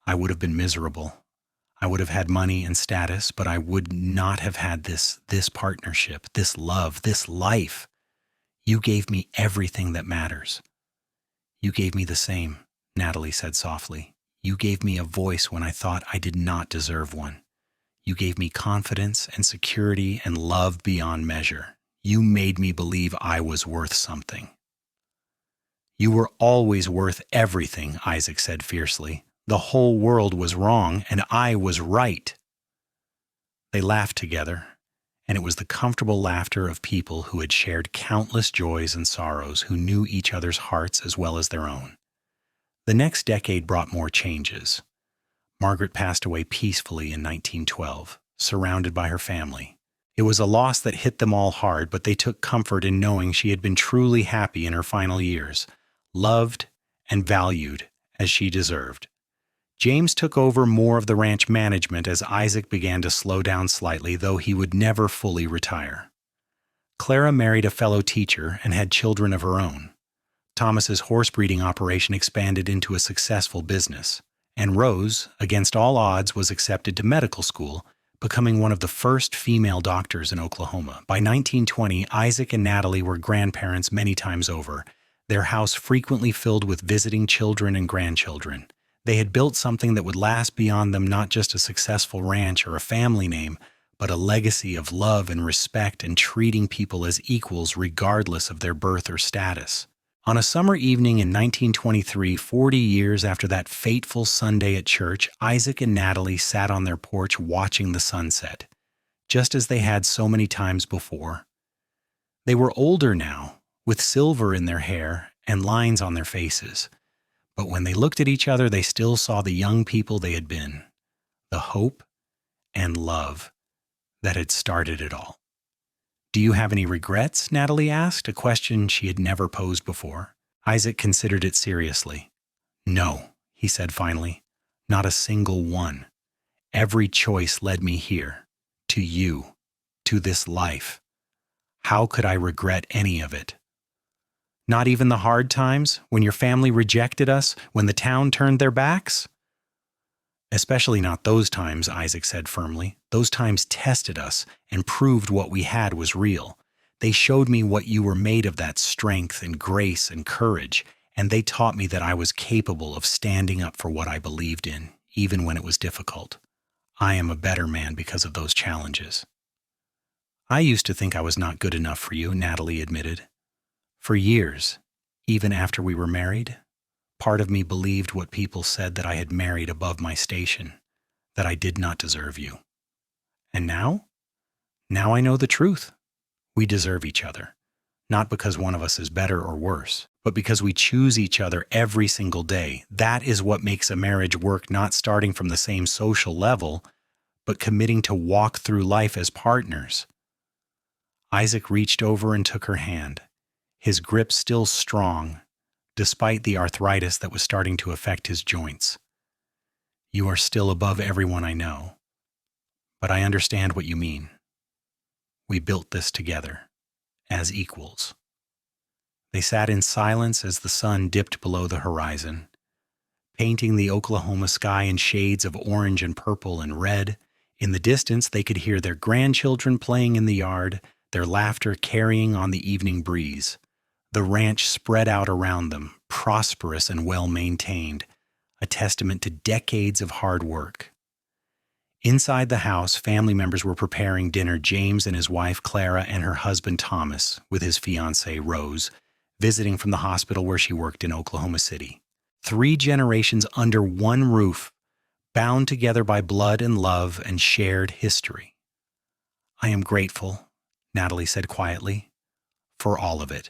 I would have been miserable. I would have had money and status, but I would not have had this partnership, this love, this life. You gave me everything that matters. You gave me the same, Natalie said softly. You gave me a voice when I thought I did not deserve one. You gave me confidence and security and love beyond measure. You made me believe I was worth something. You were always worth everything, Isaac said fiercely. The whole world was wrong, and I was right. They laughed together, and it was the comfortable laughter of people who had shared countless joys and sorrows, who knew each other's hearts as well as their own. The next decade brought more changes. Margaret passed away peacefully in 1912, surrounded by her family. It was a loss that hit them all hard, but they took comfort in knowing she had been truly happy in her final years, loved and valued as she deserved. James took over more of the ranch management as Isaac began to slow down slightly, though he would never fully retire. Clara married a fellow teacher and had children of her own. Thomas's horse breeding operation expanded into a successful business, and Rose, against all odds, was accepted to medical school, becoming one of the first female doctors in Oklahoma. By 1920, Isaac and Natalie were grandparents many times over, their house frequently filled with visiting children and grandchildren. They had built something that would last beyond them, not just a successful ranch or a family name, but a legacy of love and respect and treating people as equals regardless of their birth or status. On a summer evening in 1923, 40 years after that fateful Sunday at church, Isaac and Natalie sat on their porch watching the sunset, just as they had so many times before. They were older now, with silver in their hair and lines on their faces. But when they looked at each other, they still saw the young people they had been, the hope and love that had started it all. "Do you have any regrets?" Natalie asked, a question she had never posed before. Isaac considered it seriously. "No," he said finally, "not a single one. Every choice led me here, to you, to this life. How could I regret any of it?" "Not even the hard times, when your family rejected us, when the town turned their backs?" "Especially not those times," Isaac said firmly. "Those times tested us and proved what we had was real. They showed me what you were made of, that strength and grace and courage, and they taught me that I was capable of standing up for what I believed in, even when it was difficult. I am a better man because of those challenges." "I used to think I was not good enough for you," Natalie admitted. "For years, even after we were married, part of me believed what people said, that I had married above my station, that I did not deserve you. And now? Now I know the truth. We deserve each other, not because one of us is better or worse, but because we choose each other every single day. That is what makes a marriage work, not starting from the same social level, but committing to walk through life as partners." Isaac reached over and took her hand, his grip still strong, despite the arthritis that was starting to affect his joints. "You are still above everyone I know, but I understand what you mean. We built this together, as equals." They sat in silence as the sun dipped below the horizon, painting the Oklahoma sky in shades of orange and purple and red. In the distance, they could hear their grandchildren playing in the yard, their laughter carrying on the evening breeze. The ranch spread out around them, prosperous and well-maintained, a testament to decades of hard work. Inside the house, family members were preparing dinner. James and his wife Clara and her husband Thomas, with his fiancée Rose, visiting from the hospital where she worked in Oklahoma City. 3 generations under one roof, bound together by blood and love and shared history. I am grateful, Natalie said quietly, for all of it.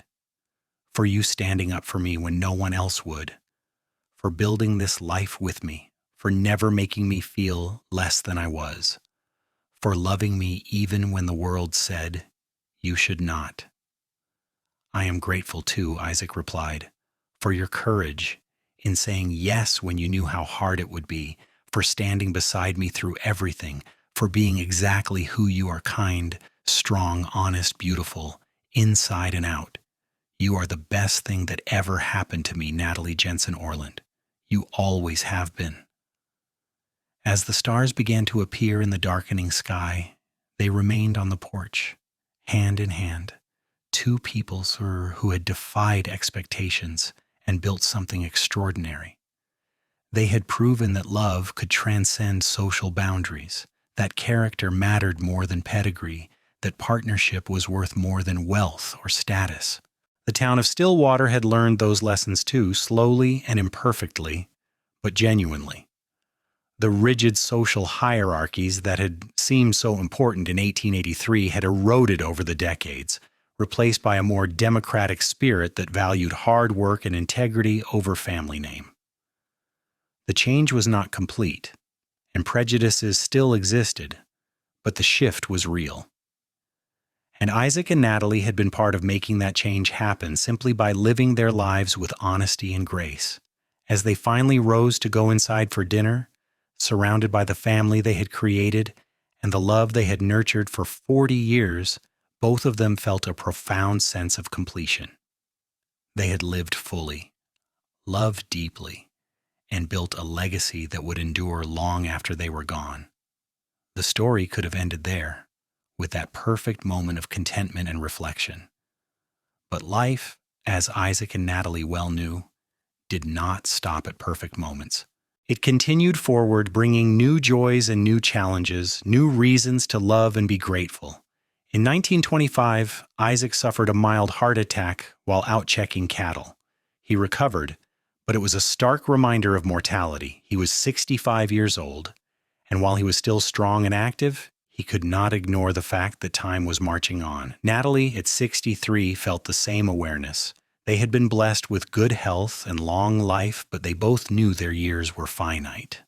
For you standing up for me when no one else would. For building this life with me. For never making me feel less than I was. For loving me even when the world said, you should not. I am grateful too, Isaac replied, for your courage in saying yes when you knew how hard it would be, for standing beside me through everything, for being exactly who you are, kind, strong, honest, beautiful, inside and out. You are the best thing that ever happened to me, Natalie Jensen Orland. You always have been. As the stars began to appear in the darkening sky, they remained on the porch, hand in hand, 2 people who had defied expectations and built something extraordinary. They had proven that love could transcend social boundaries, that character mattered more than pedigree, that partnership was worth more than wealth or status. The town of Stillwater had learned those lessons too, slowly and imperfectly, but genuinely. The rigid social hierarchies that had seemed so important in 1883 had eroded over the decades, replaced by a more democratic spirit that valued hard work and integrity over family name. The change was not complete, and prejudices still existed, but the shift was real. And Isaac and Natalie had been part of making that change happen simply by living their lives with honesty and grace. As they finally rose to go inside for dinner, surrounded by the family they had created and the love they had nurtured for 40 years, both of them felt a profound sense of completion. They had lived fully, loved deeply, and built a legacy that would endure long after they were gone. The story could have ended there, with that perfect moment of contentment and reflection. But life, as Isaac and Natalie well knew, did not stop at perfect moments. It continued forward, bringing new joys and new challenges, new reasons to love and be grateful. In 1925, Isaac suffered a mild heart attack while out checking cattle. He recovered, but it was a stark reminder of mortality. He was 65 years old, and while he was still strong and active, he could not ignore the fact that time was marching on. Natalie, at 63, felt the same awareness. They had been blessed with good health and long life, but they both knew their years were finite.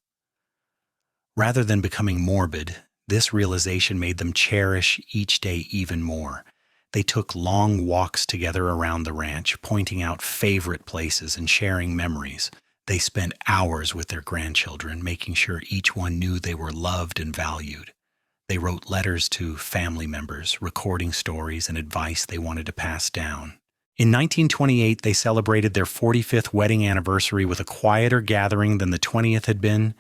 Rather than becoming morbid, this realization made them cherish each day even more. They took long walks together around the ranch, pointing out favorite places and sharing memories. They spent hours with their grandchildren, making sure each one knew they were loved and valued. They wrote letters to family members, recording stories and advice they wanted to pass down. In 1928, they celebrated their 45th wedding anniversary with a quieter gathering than the 20th had been,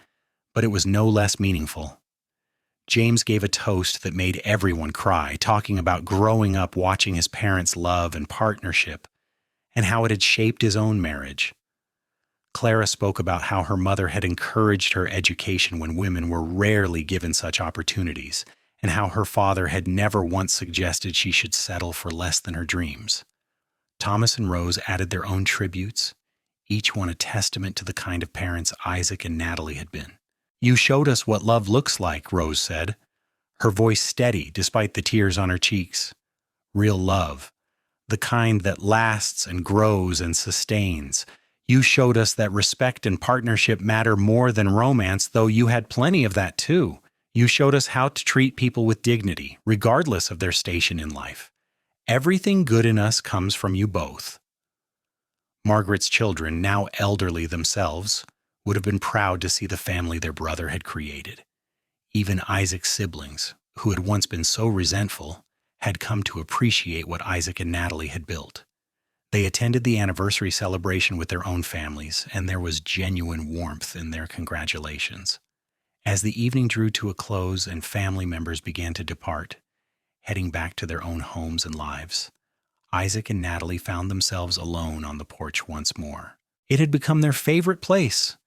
but it was no less meaningful. James gave a toast that made everyone cry, talking about growing up watching his parents' love and partnership, and how it had shaped his own marriage. Clara spoke about how her mother had encouraged her education when women were rarely given such opportunities, and how her father had never once suggested she should settle for less than her dreams. Thomas and Rose added their own tributes, each one a testament to the kind of parents Isaac and Natalie had been. "You showed us what love looks like," Rose said, her voice steady despite the tears on her cheeks. "Real love, the kind that lasts and grows and sustains. You showed us that respect and partnership matter more than romance, though you had plenty of that too. You showed us how to treat people with dignity, regardless of their station in life. Everything good in us comes from you both." Margaret's children, now elderly themselves, would have been proud to see the family their brother had created. Even Isaac's siblings, who had once been so resentful, had come to appreciate what Isaac and Natalie had built. They attended the anniversary celebration with their own families, and there was genuine warmth in their congratulations. As the evening drew to a close and family members began to depart, heading back to their own homes and lives, Isaac and Natalie found themselves alone on the porch once more. It had become their favorite place.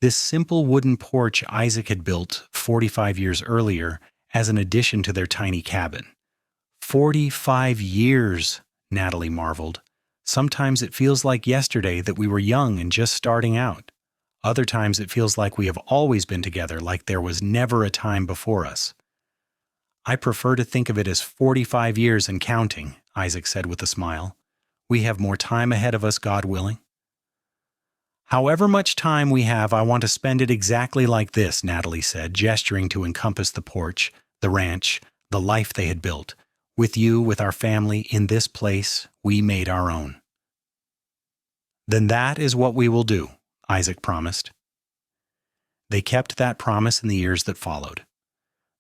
This simple wooden porch Isaac had built 45 years earlier as an addition to their tiny cabin. 45 years, Natalie marveled. Sometimes it feels like yesterday that we were young and just starting out. Other times it feels like we have always been together, like there was never a time before us. I prefer to think of it as 45 years and counting, Isaac said with a smile. We have more time ahead of us, God willing. However much time we have, I want to spend it exactly like this, Natalie said, gesturing to encompass the porch, the ranch, the life they had built. With you, with our family, in this place we made our own. Then that is what we will do, Isaac promised. They kept that promise in the years that followed.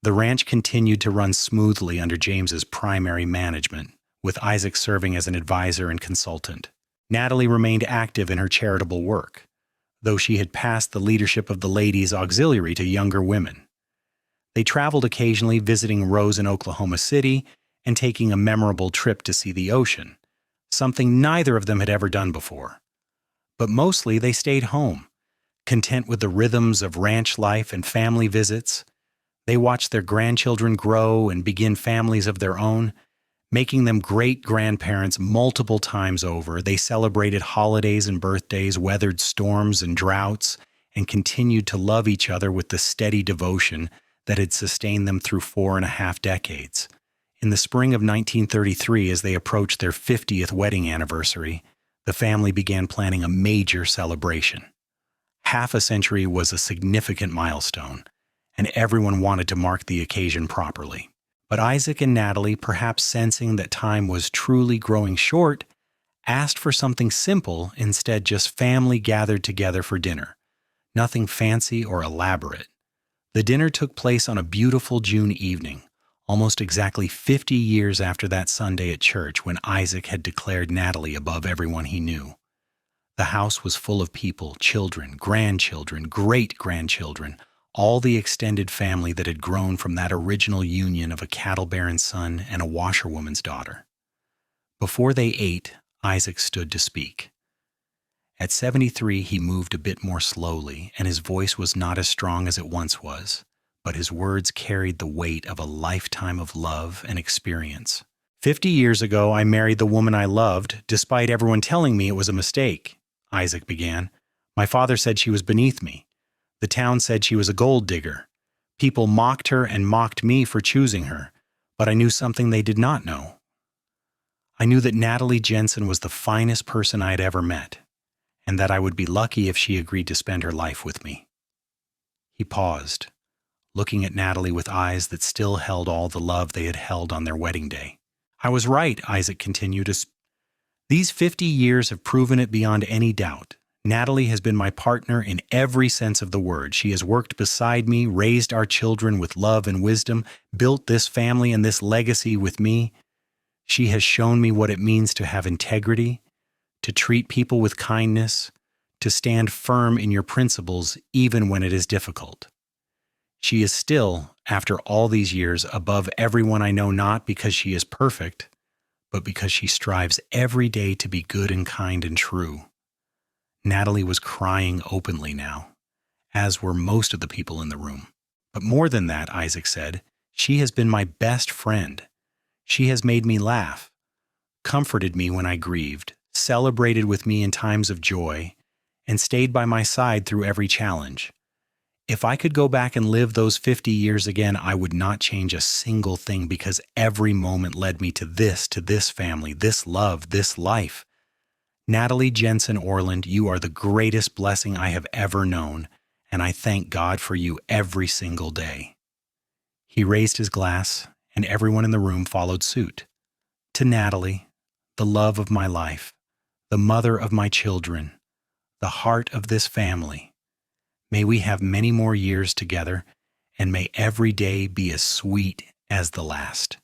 The ranch continued to run smoothly under James's primary management, with Isaac serving as an advisor and consultant. Natalie remained active in her charitable work, though she had passed the leadership of the ladies' auxiliary to younger women. They traveled occasionally, visiting Rose in Oklahoma City and taking a memorable trip to see the ocean, something neither of them had ever done before. But mostly they stayed home, content with the rhythms of ranch life and family visits. They watched their grandchildren grow and begin families of their own, making them great-grandparents multiple times over. They celebrated holidays and birthdays, weathered storms and droughts, and continued to love each other with the steady devotion that had sustained them through 4.5 decades. In the spring of 1933, as they approached their 50th wedding anniversary, the family began planning a major celebration. Half a century was a significant milestone, and everyone wanted to mark the occasion properly. But Isaac and Natalie, perhaps sensing that time was truly growing short, asked for something simple, instead just family gathered together for dinner. Nothing fancy or elaborate. The dinner took place on a beautiful June evening, almost exactly 50 years after that Sunday at church when Isaac had declared Natalie above everyone he knew. The house was full of people, children, grandchildren, great-grandchildren, all the extended family that had grown from that original union of a cattle baron's son and a washerwoman's daughter. Before they ate, Isaac stood to speak. At 73, he moved a bit more slowly, and his voice was not as strong as it once was, but his words carried the weight of a lifetime of love and experience. 50 years ago, I married the woman I loved, despite everyone telling me it was a mistake, Isaac began. My father said she was beneath me. The town said she was a gold digger. People mocked her and mocked me for choosing her, but I knew something they did not know. I knew that Natalie Jensen was the finest person I had ever met, and that I would be lucky if she agreed to spend her life with me. He paused, looking at Natalie with eyes that still held all the love they had held on their wedding day. I was right, Isaac continued. These 50 years have proven it beyond any doubt. Natalie has been my partner in every sense of the word. She has worked beside me, raised our children with love and wisdom, built this family and this legacy with me. She has shown me what it means to have integrity, to treat people with kindness, to stand firm in your principles even when it is difficult. She is still, after all these years, above everyone I know, not because she is perfect, but because she strives every day to be good and kind and true. Natalie was crying openly now, as were most of the people in the room. But more than that, Isaac said, she has been my best friend. She has made me laugh, comforted me when I grieved, celebrated with me in times of joy, and stayed by my side through every challenge. If I could go back and live those 50 years again, I would not change a single thing, because every moment led me to this family, this love, this life. Natalie Jensen Orland, you are the greatest blessing I have ever known, and I thank God for you every single day. He raised his glass, and everyone in the room followed suit. To Natalie, the love of my life, the mother of my children, the heart of this family, may we have many more years together, and may every day be as sweet as the last.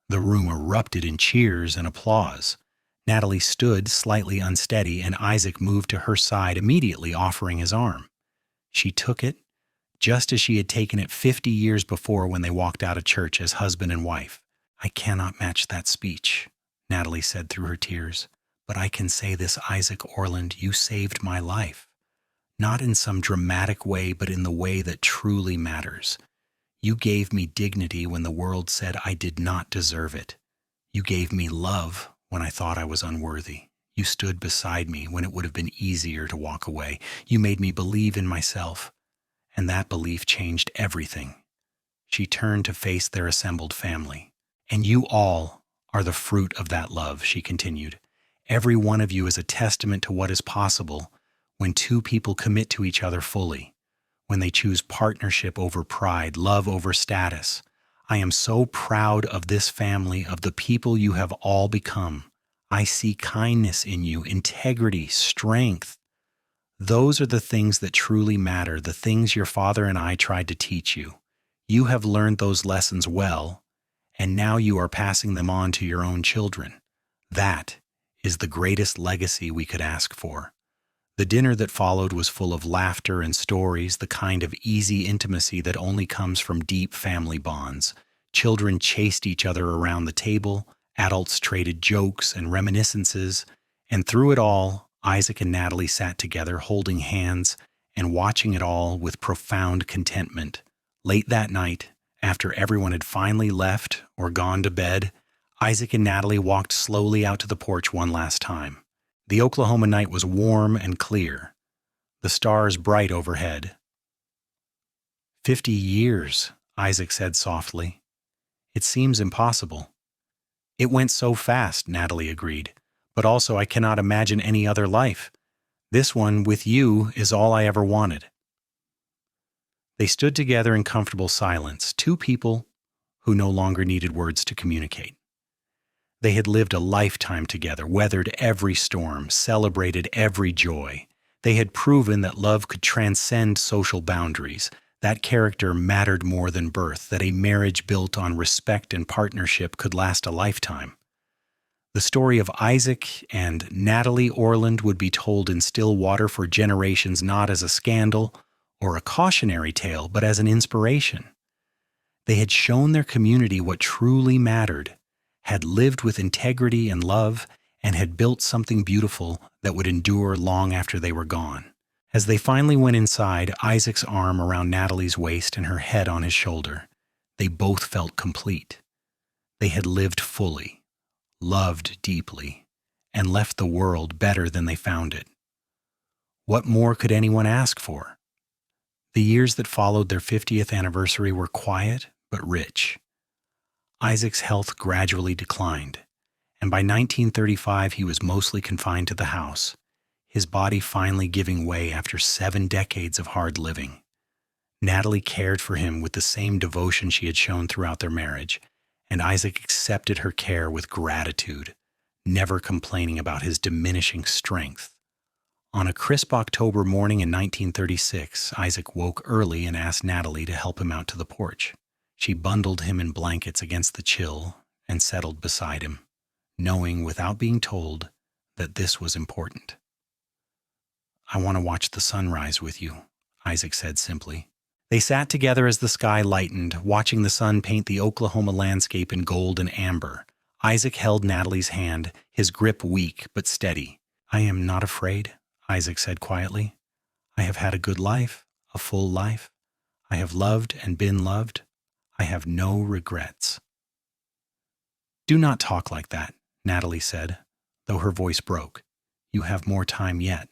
The room erupted in cheers and applause. Natalie stood slightly unsteady, and Isaac moved to her side, immediately offering his arm. She took it, just as she had taken it 50 years before when they walked out of church as husband and wife. I cannot match that speech, Natalie said through her tears, but I can say this, Isaac Orland, you saved my life. Not in some dramatic way, but in the way that truly matters. You gave me dignity when the world said I did not deserve it. You gave me love when I thought I was unworthy. You stood beside me when it would have been easier to walk away. You made me believe in myself, and that belief changed everything." She turned to face their assembled family. "And you all are the fruit of that love," she continued. "Every one of you is a testament to what is possible when two people commit to each other fully, when they choose partnership over pride, love over status. I am so proud of this family, of the people you have all become. I see kindness in you, integrity, strength. Those are the things that truly matter, the things your father and I tried to teach you. You have learned those lessons well, and now you are passing them on to your own children. That is the greatest legacy we could ask for." The dinner that followed was full of laughter and stories, the kind of easy intimacy that only comes from deep family bonds. Children chased each other around the table, adults traded jokes and reminiscences, and through it all, Isaac and Natalie sat together holding hands and watching it all with profound contentment. Late that night, after everyone had finally left or gone to bed, Isaac and Natalie walked slowly out to the porch one last time. The Oklahoma night was warm and clear, the stars bright overhead. 50 years, Isaac said softly. "It seems impossible." "It went so fast," Natalie agreed. "But also I cannot imagine any other life. This one, with you, is all I ever wanted." They stood together in comfortable silence, two people who no longer needed words to communicate. They had lived a lifetime together, weathered every storm, celebrated every joy. They had proven that love could transcend social boundaries, that character mattered more than birth, that a marriage built on respect and partnership could last a lifetime. The story of Isaac and Natalie Orland would be told in Stillwater for generations, not as a scandal or a cautionary tale, but as an inspiration. They had shown their community what truly mattered, had lived with integrity and love, and had built something beautiful that would endure long after they were gone. As they finally went inside, Isaac's arm around Natalie's waist and her head on his shoulder, they both felt complete. They had lived fully, loved deeply, and left the world better than they found it. What more could anyone ask for? The years that followed their 50th anniversary were quiet but rich. Isaac's health gradually declined, and by 1935 he was mostly confined to the house, his body finally giving way after 7 decades of hard living. Natalie cared for him with the same devotion she had shown throughout their marriage, and Isaac accepted her care with gratitude, never complaining about his diminishing strength. On a crisp October morning in 1936, Isaac woke early and asked Natalie to help him out to the porch. She bundled him in blankets against the chill and settled beside him, knowing without being told that this was important. "I want to watch the sunrise with you," Isaac said simply. They sat together as the sky lightened, watching the sun paint the Oklahoma landscape in gold and amber. Isaac held Natalie's hand, his grip weak but steady. "I am not afraid," Isaac said quietly. "I have had a good life, a full life. I have loved and been loved. I have no regrets." "Do not talk like that," Natalie said, though her voice broke. "You have more time yet."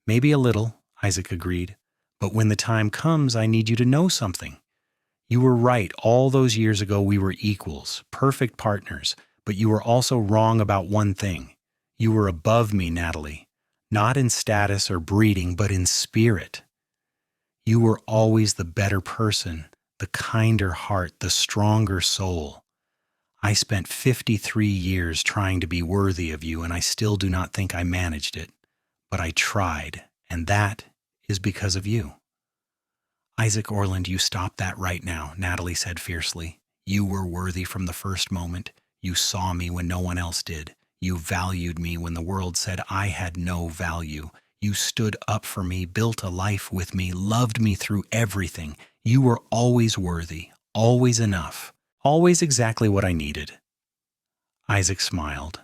"Maybe a little," Isaac agreed, "but when the time comes, I need you to know something. You were right. All those years ago, we were equals, perfect partners, but you were also wrong about one thing. You were above me, Natalie, not in status or breeding, but in spirit. You were always the better person, the kinder heart, the stronger soul. I spent 53 years trying to be worthy of you, and I still do not think I managed it. But I tried, and that is because of you." "Isaac Orland, you stop that right now," Natalie said fiercely. "You were worthy from the first moment. You saw me when no one else did. You valued me when the world said I had no value. You stood up for me, built a life with me, loved me through everything. You were always worthy, always enough, always exactly what I needed." Isaac smiled,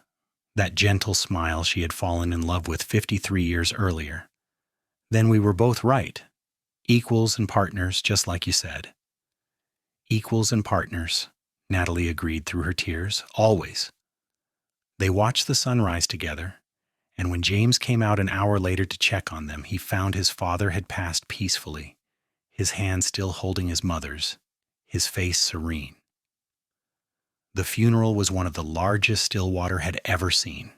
that gentle smile she had fallen in love with 53 years earlier. "Then we were both right. Equals and partners, just like you said." "Equals and partners," Natalie agreed through her tears, "always." They watched the sunrise together, and when James came out an hour later to check on them, he found his father had passed peacefully, his hand still holding his mother's, his face serene. The funeral was one of the largest Stillwater had ever seen.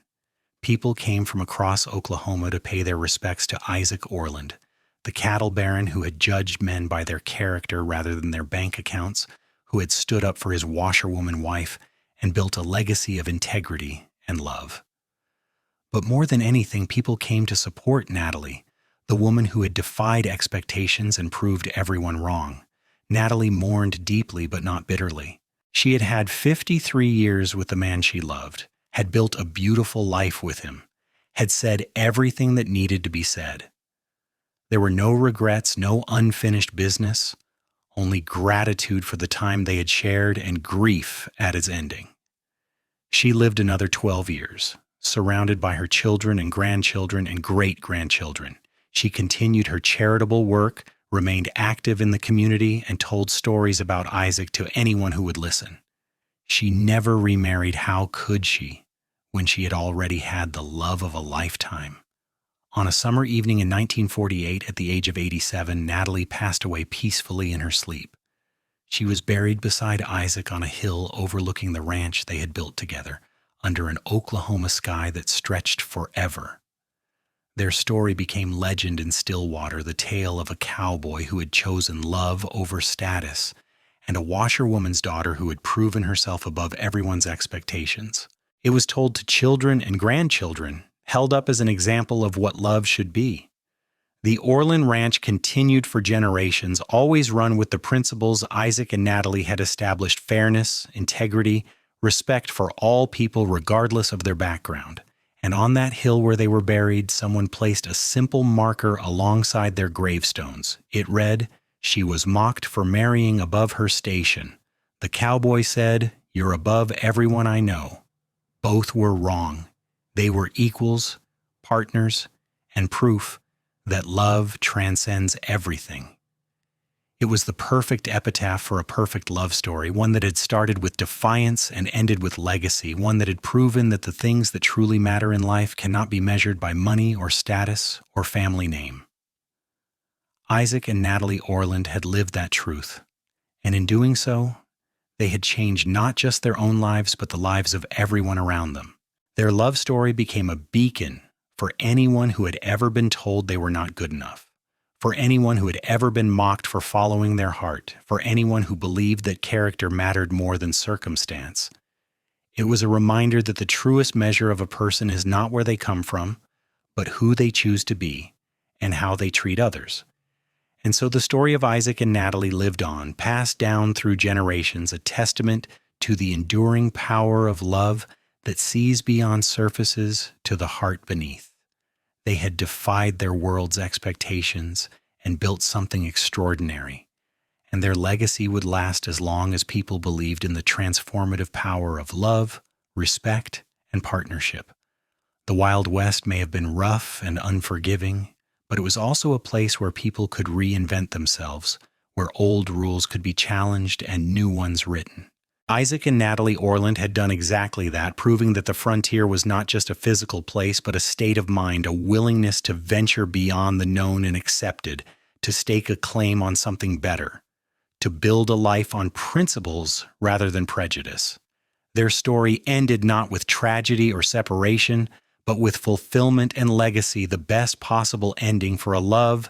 People came from across Oklahoma to pay their respects to Isaac Orland, the cattle baron who had judged men by their character rather than their bank accounts, who had stood up for his washerwoman wife and built a legacy of integrity and love. But more than anything, people came to support Natalie, the woman who had defied expectations and proved everyone wrong. Natalie mourned deeply but not bitterly. She had had 53 years with the man she loved, had built a beautiful life with him, had said everything that needed to be said. There were no regrets, no unfinished business, only gratitude for the time they had shared and grief at its ending. She lived another 12 years, surrounded by her children and grandchildren and great-grandchildren. She continued her charitable work, remained active in the community, and told stories about Isaac to anyone who would listen. She never remarried. How could she, when she had already had the love of a lifetime? On a summer evening in 1948, at the age of 87, Natalie passed away peacefully in her sleep. She was buried beside Isaac on a hill overlooking the ranch they had built together, under an Oklahoma sky that stretched forever. Their story became legend in Stillwater, the tale of a cowboy who had chosen love over status, and a washerwoman's daughter who had proven herself above everyone's expectations. It was told to children and grandchildren, held up as an example of what love should be. The Orland Ranch continued for generations, always run with the principles Isaac and Natalie had established: fairness, integrity, respect for all people regardless of their background. And on that hill where they were buried, someone placed a simple marker alongside their gravestones. It read, "She was mocked for marrying above her station. The cowboy said, 'You're above everyone I know.' Both were wrong. They were equals, partners, and proof that love transcends everything." It was the perfect epitaph for a perfect love story, one that had started with defiance and ended with legacy, one that had proven that the things that truly matter in life cannot be measured by money or status or family name. Isaac and Natalie Orland had lived that truth, and in doing so, they had changed not just their own lives but the lives of everyone around them. Their love story became a beacon for anyone who had ever been told they were not good enough, for anyone who had ever been mocked for following their heart, for anyone who believed that character mattered more than circumstance. It was a reminder that the truest measure of a person is not where they come from, but who they choose to be and how they treat others. And so the story of Isaac and Natalie lived on, passed down through generations, a testament to the enduring power of love that sees beyond surfaces to the heart beneath. They had defied their world's expectations and built something extraordinary, and their legacy would last as long as people believed in the transformative power of love, respect, and partnership. The Wild West may have been rough and unforgiving, but it was also a place where people could reinvent themselves, where old rules could be challenged and new ones written. Isaac and Natalie Orland had done exactly that, proving that the frontier was not just a physical place, but a state of mind, a willingness to venture beyond the known and accepted, to stake a claim on something better, to build a life on principles rather than prejudice. Their story ended not with tragedy or separation, but with fulfillment and legacy, the best possible ending for a love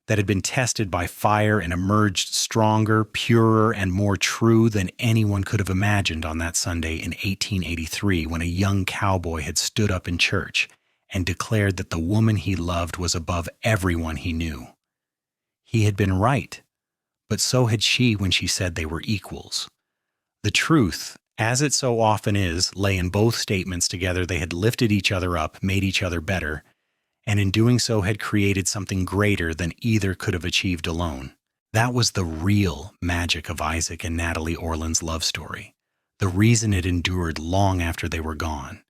that had been tested by fire and emerged stronger, purer, and more true than anyone could have imagined on that Sunday in 1883, when a young cowboy had stood up in church and declared that the woman he loved was above everyone he knew. He had been right, but so had she when she said they were equals. The truth, as it so often is, lay in both statements together. They had lifted each other up, made each other better, and in doing so had created something greater than either could have achieved alone. That was the real magic of Isaac and Natalie Orland's love story, the reason it endured long after they were gone.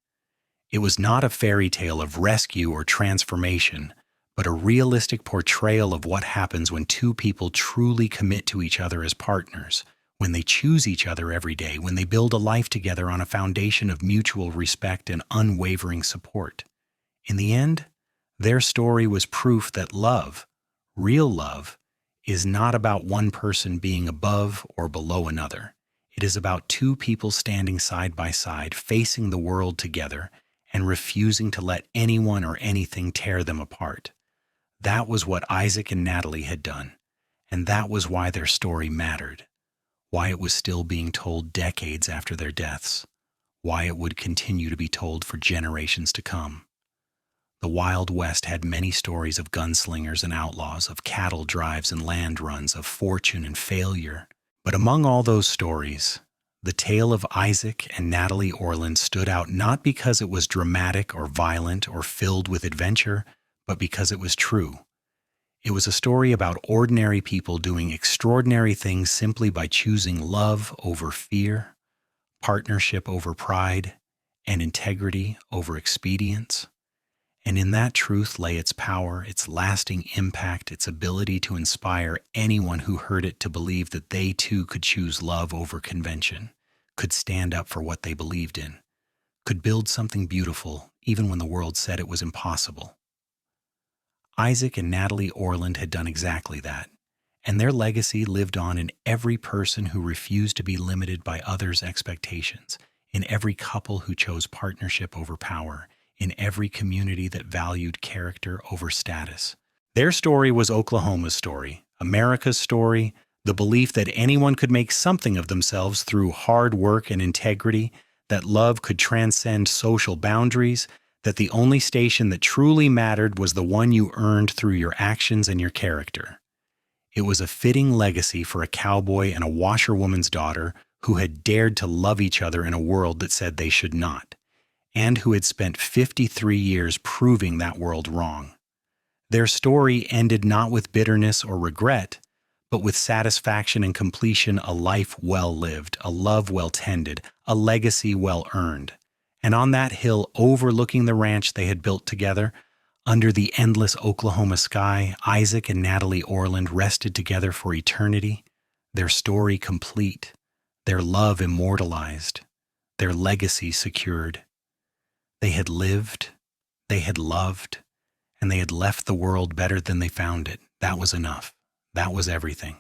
It was not a fairy tale of rescue or transformation, but a realistic portrayal of what happens when two people truly commit to each other as partners, when they choose each other every day, when they build a life together on a foundation of mutual respect and unwavering support. In the end, their story was proof that love, real love, is not about one person being above or below another. It is about two people standing side by side, facing the world together, and refusing to let anyone or anything tear them apart. That was what Isaac and Natalie had done, and that was why their story mattered, why it was still being told decades after their deaths, why it would continue to be told for generations to come. The Wild West had many stories of gunslingers and outlaws, of cattle drives and land runs, of fortune and failure. But among all those stories, the tale of Isaac and Natalie Orland stood out not because it was dramatic or violent or filled with adventure, but because it was true. It was a story about ordinary people doing extraordinary things simply by choosing love over fear, partnership over pride, and integrity over expedience. And in that truth lay its power, its lasting impact, its ability to inspire anyone who heard it to believe that they too could choose love over convention, could stand up for what they believed in, could build something beautiful even when the world said it was impossible. Isaac and Natalie Orland had done exactly that, and their legacy lived on in every person who refused to be limited by others' expectations, in every couple who chose partnership over power, in every community that valued character over status. Their story was Oklahoma's story, America's story, the belief that anyone could make something of themselves through hard work and integrity, that love could transcend social boundaries, that the only station that truly mattered was the one you earned through your actions and your character. It was a fitting legacy for a cowboy and a washerwoman's daughter who had dared to love each other in a world that said they should not, and who had spent 53 years proving that world wrong. Their story ended not with bitterness or regret, but with satisfaction and completion, a life well lived, a love well tended, a legacy well earned. And on that hill overlooking the ranch they had built together, under the endless Oklahoma sky, Isaac and Natalie Orland rested together for eternity, their story complete, their love immortalized, their legacy secured. They had lived, they had loved, and they had left the world better than they found it. That was enough. That was everything.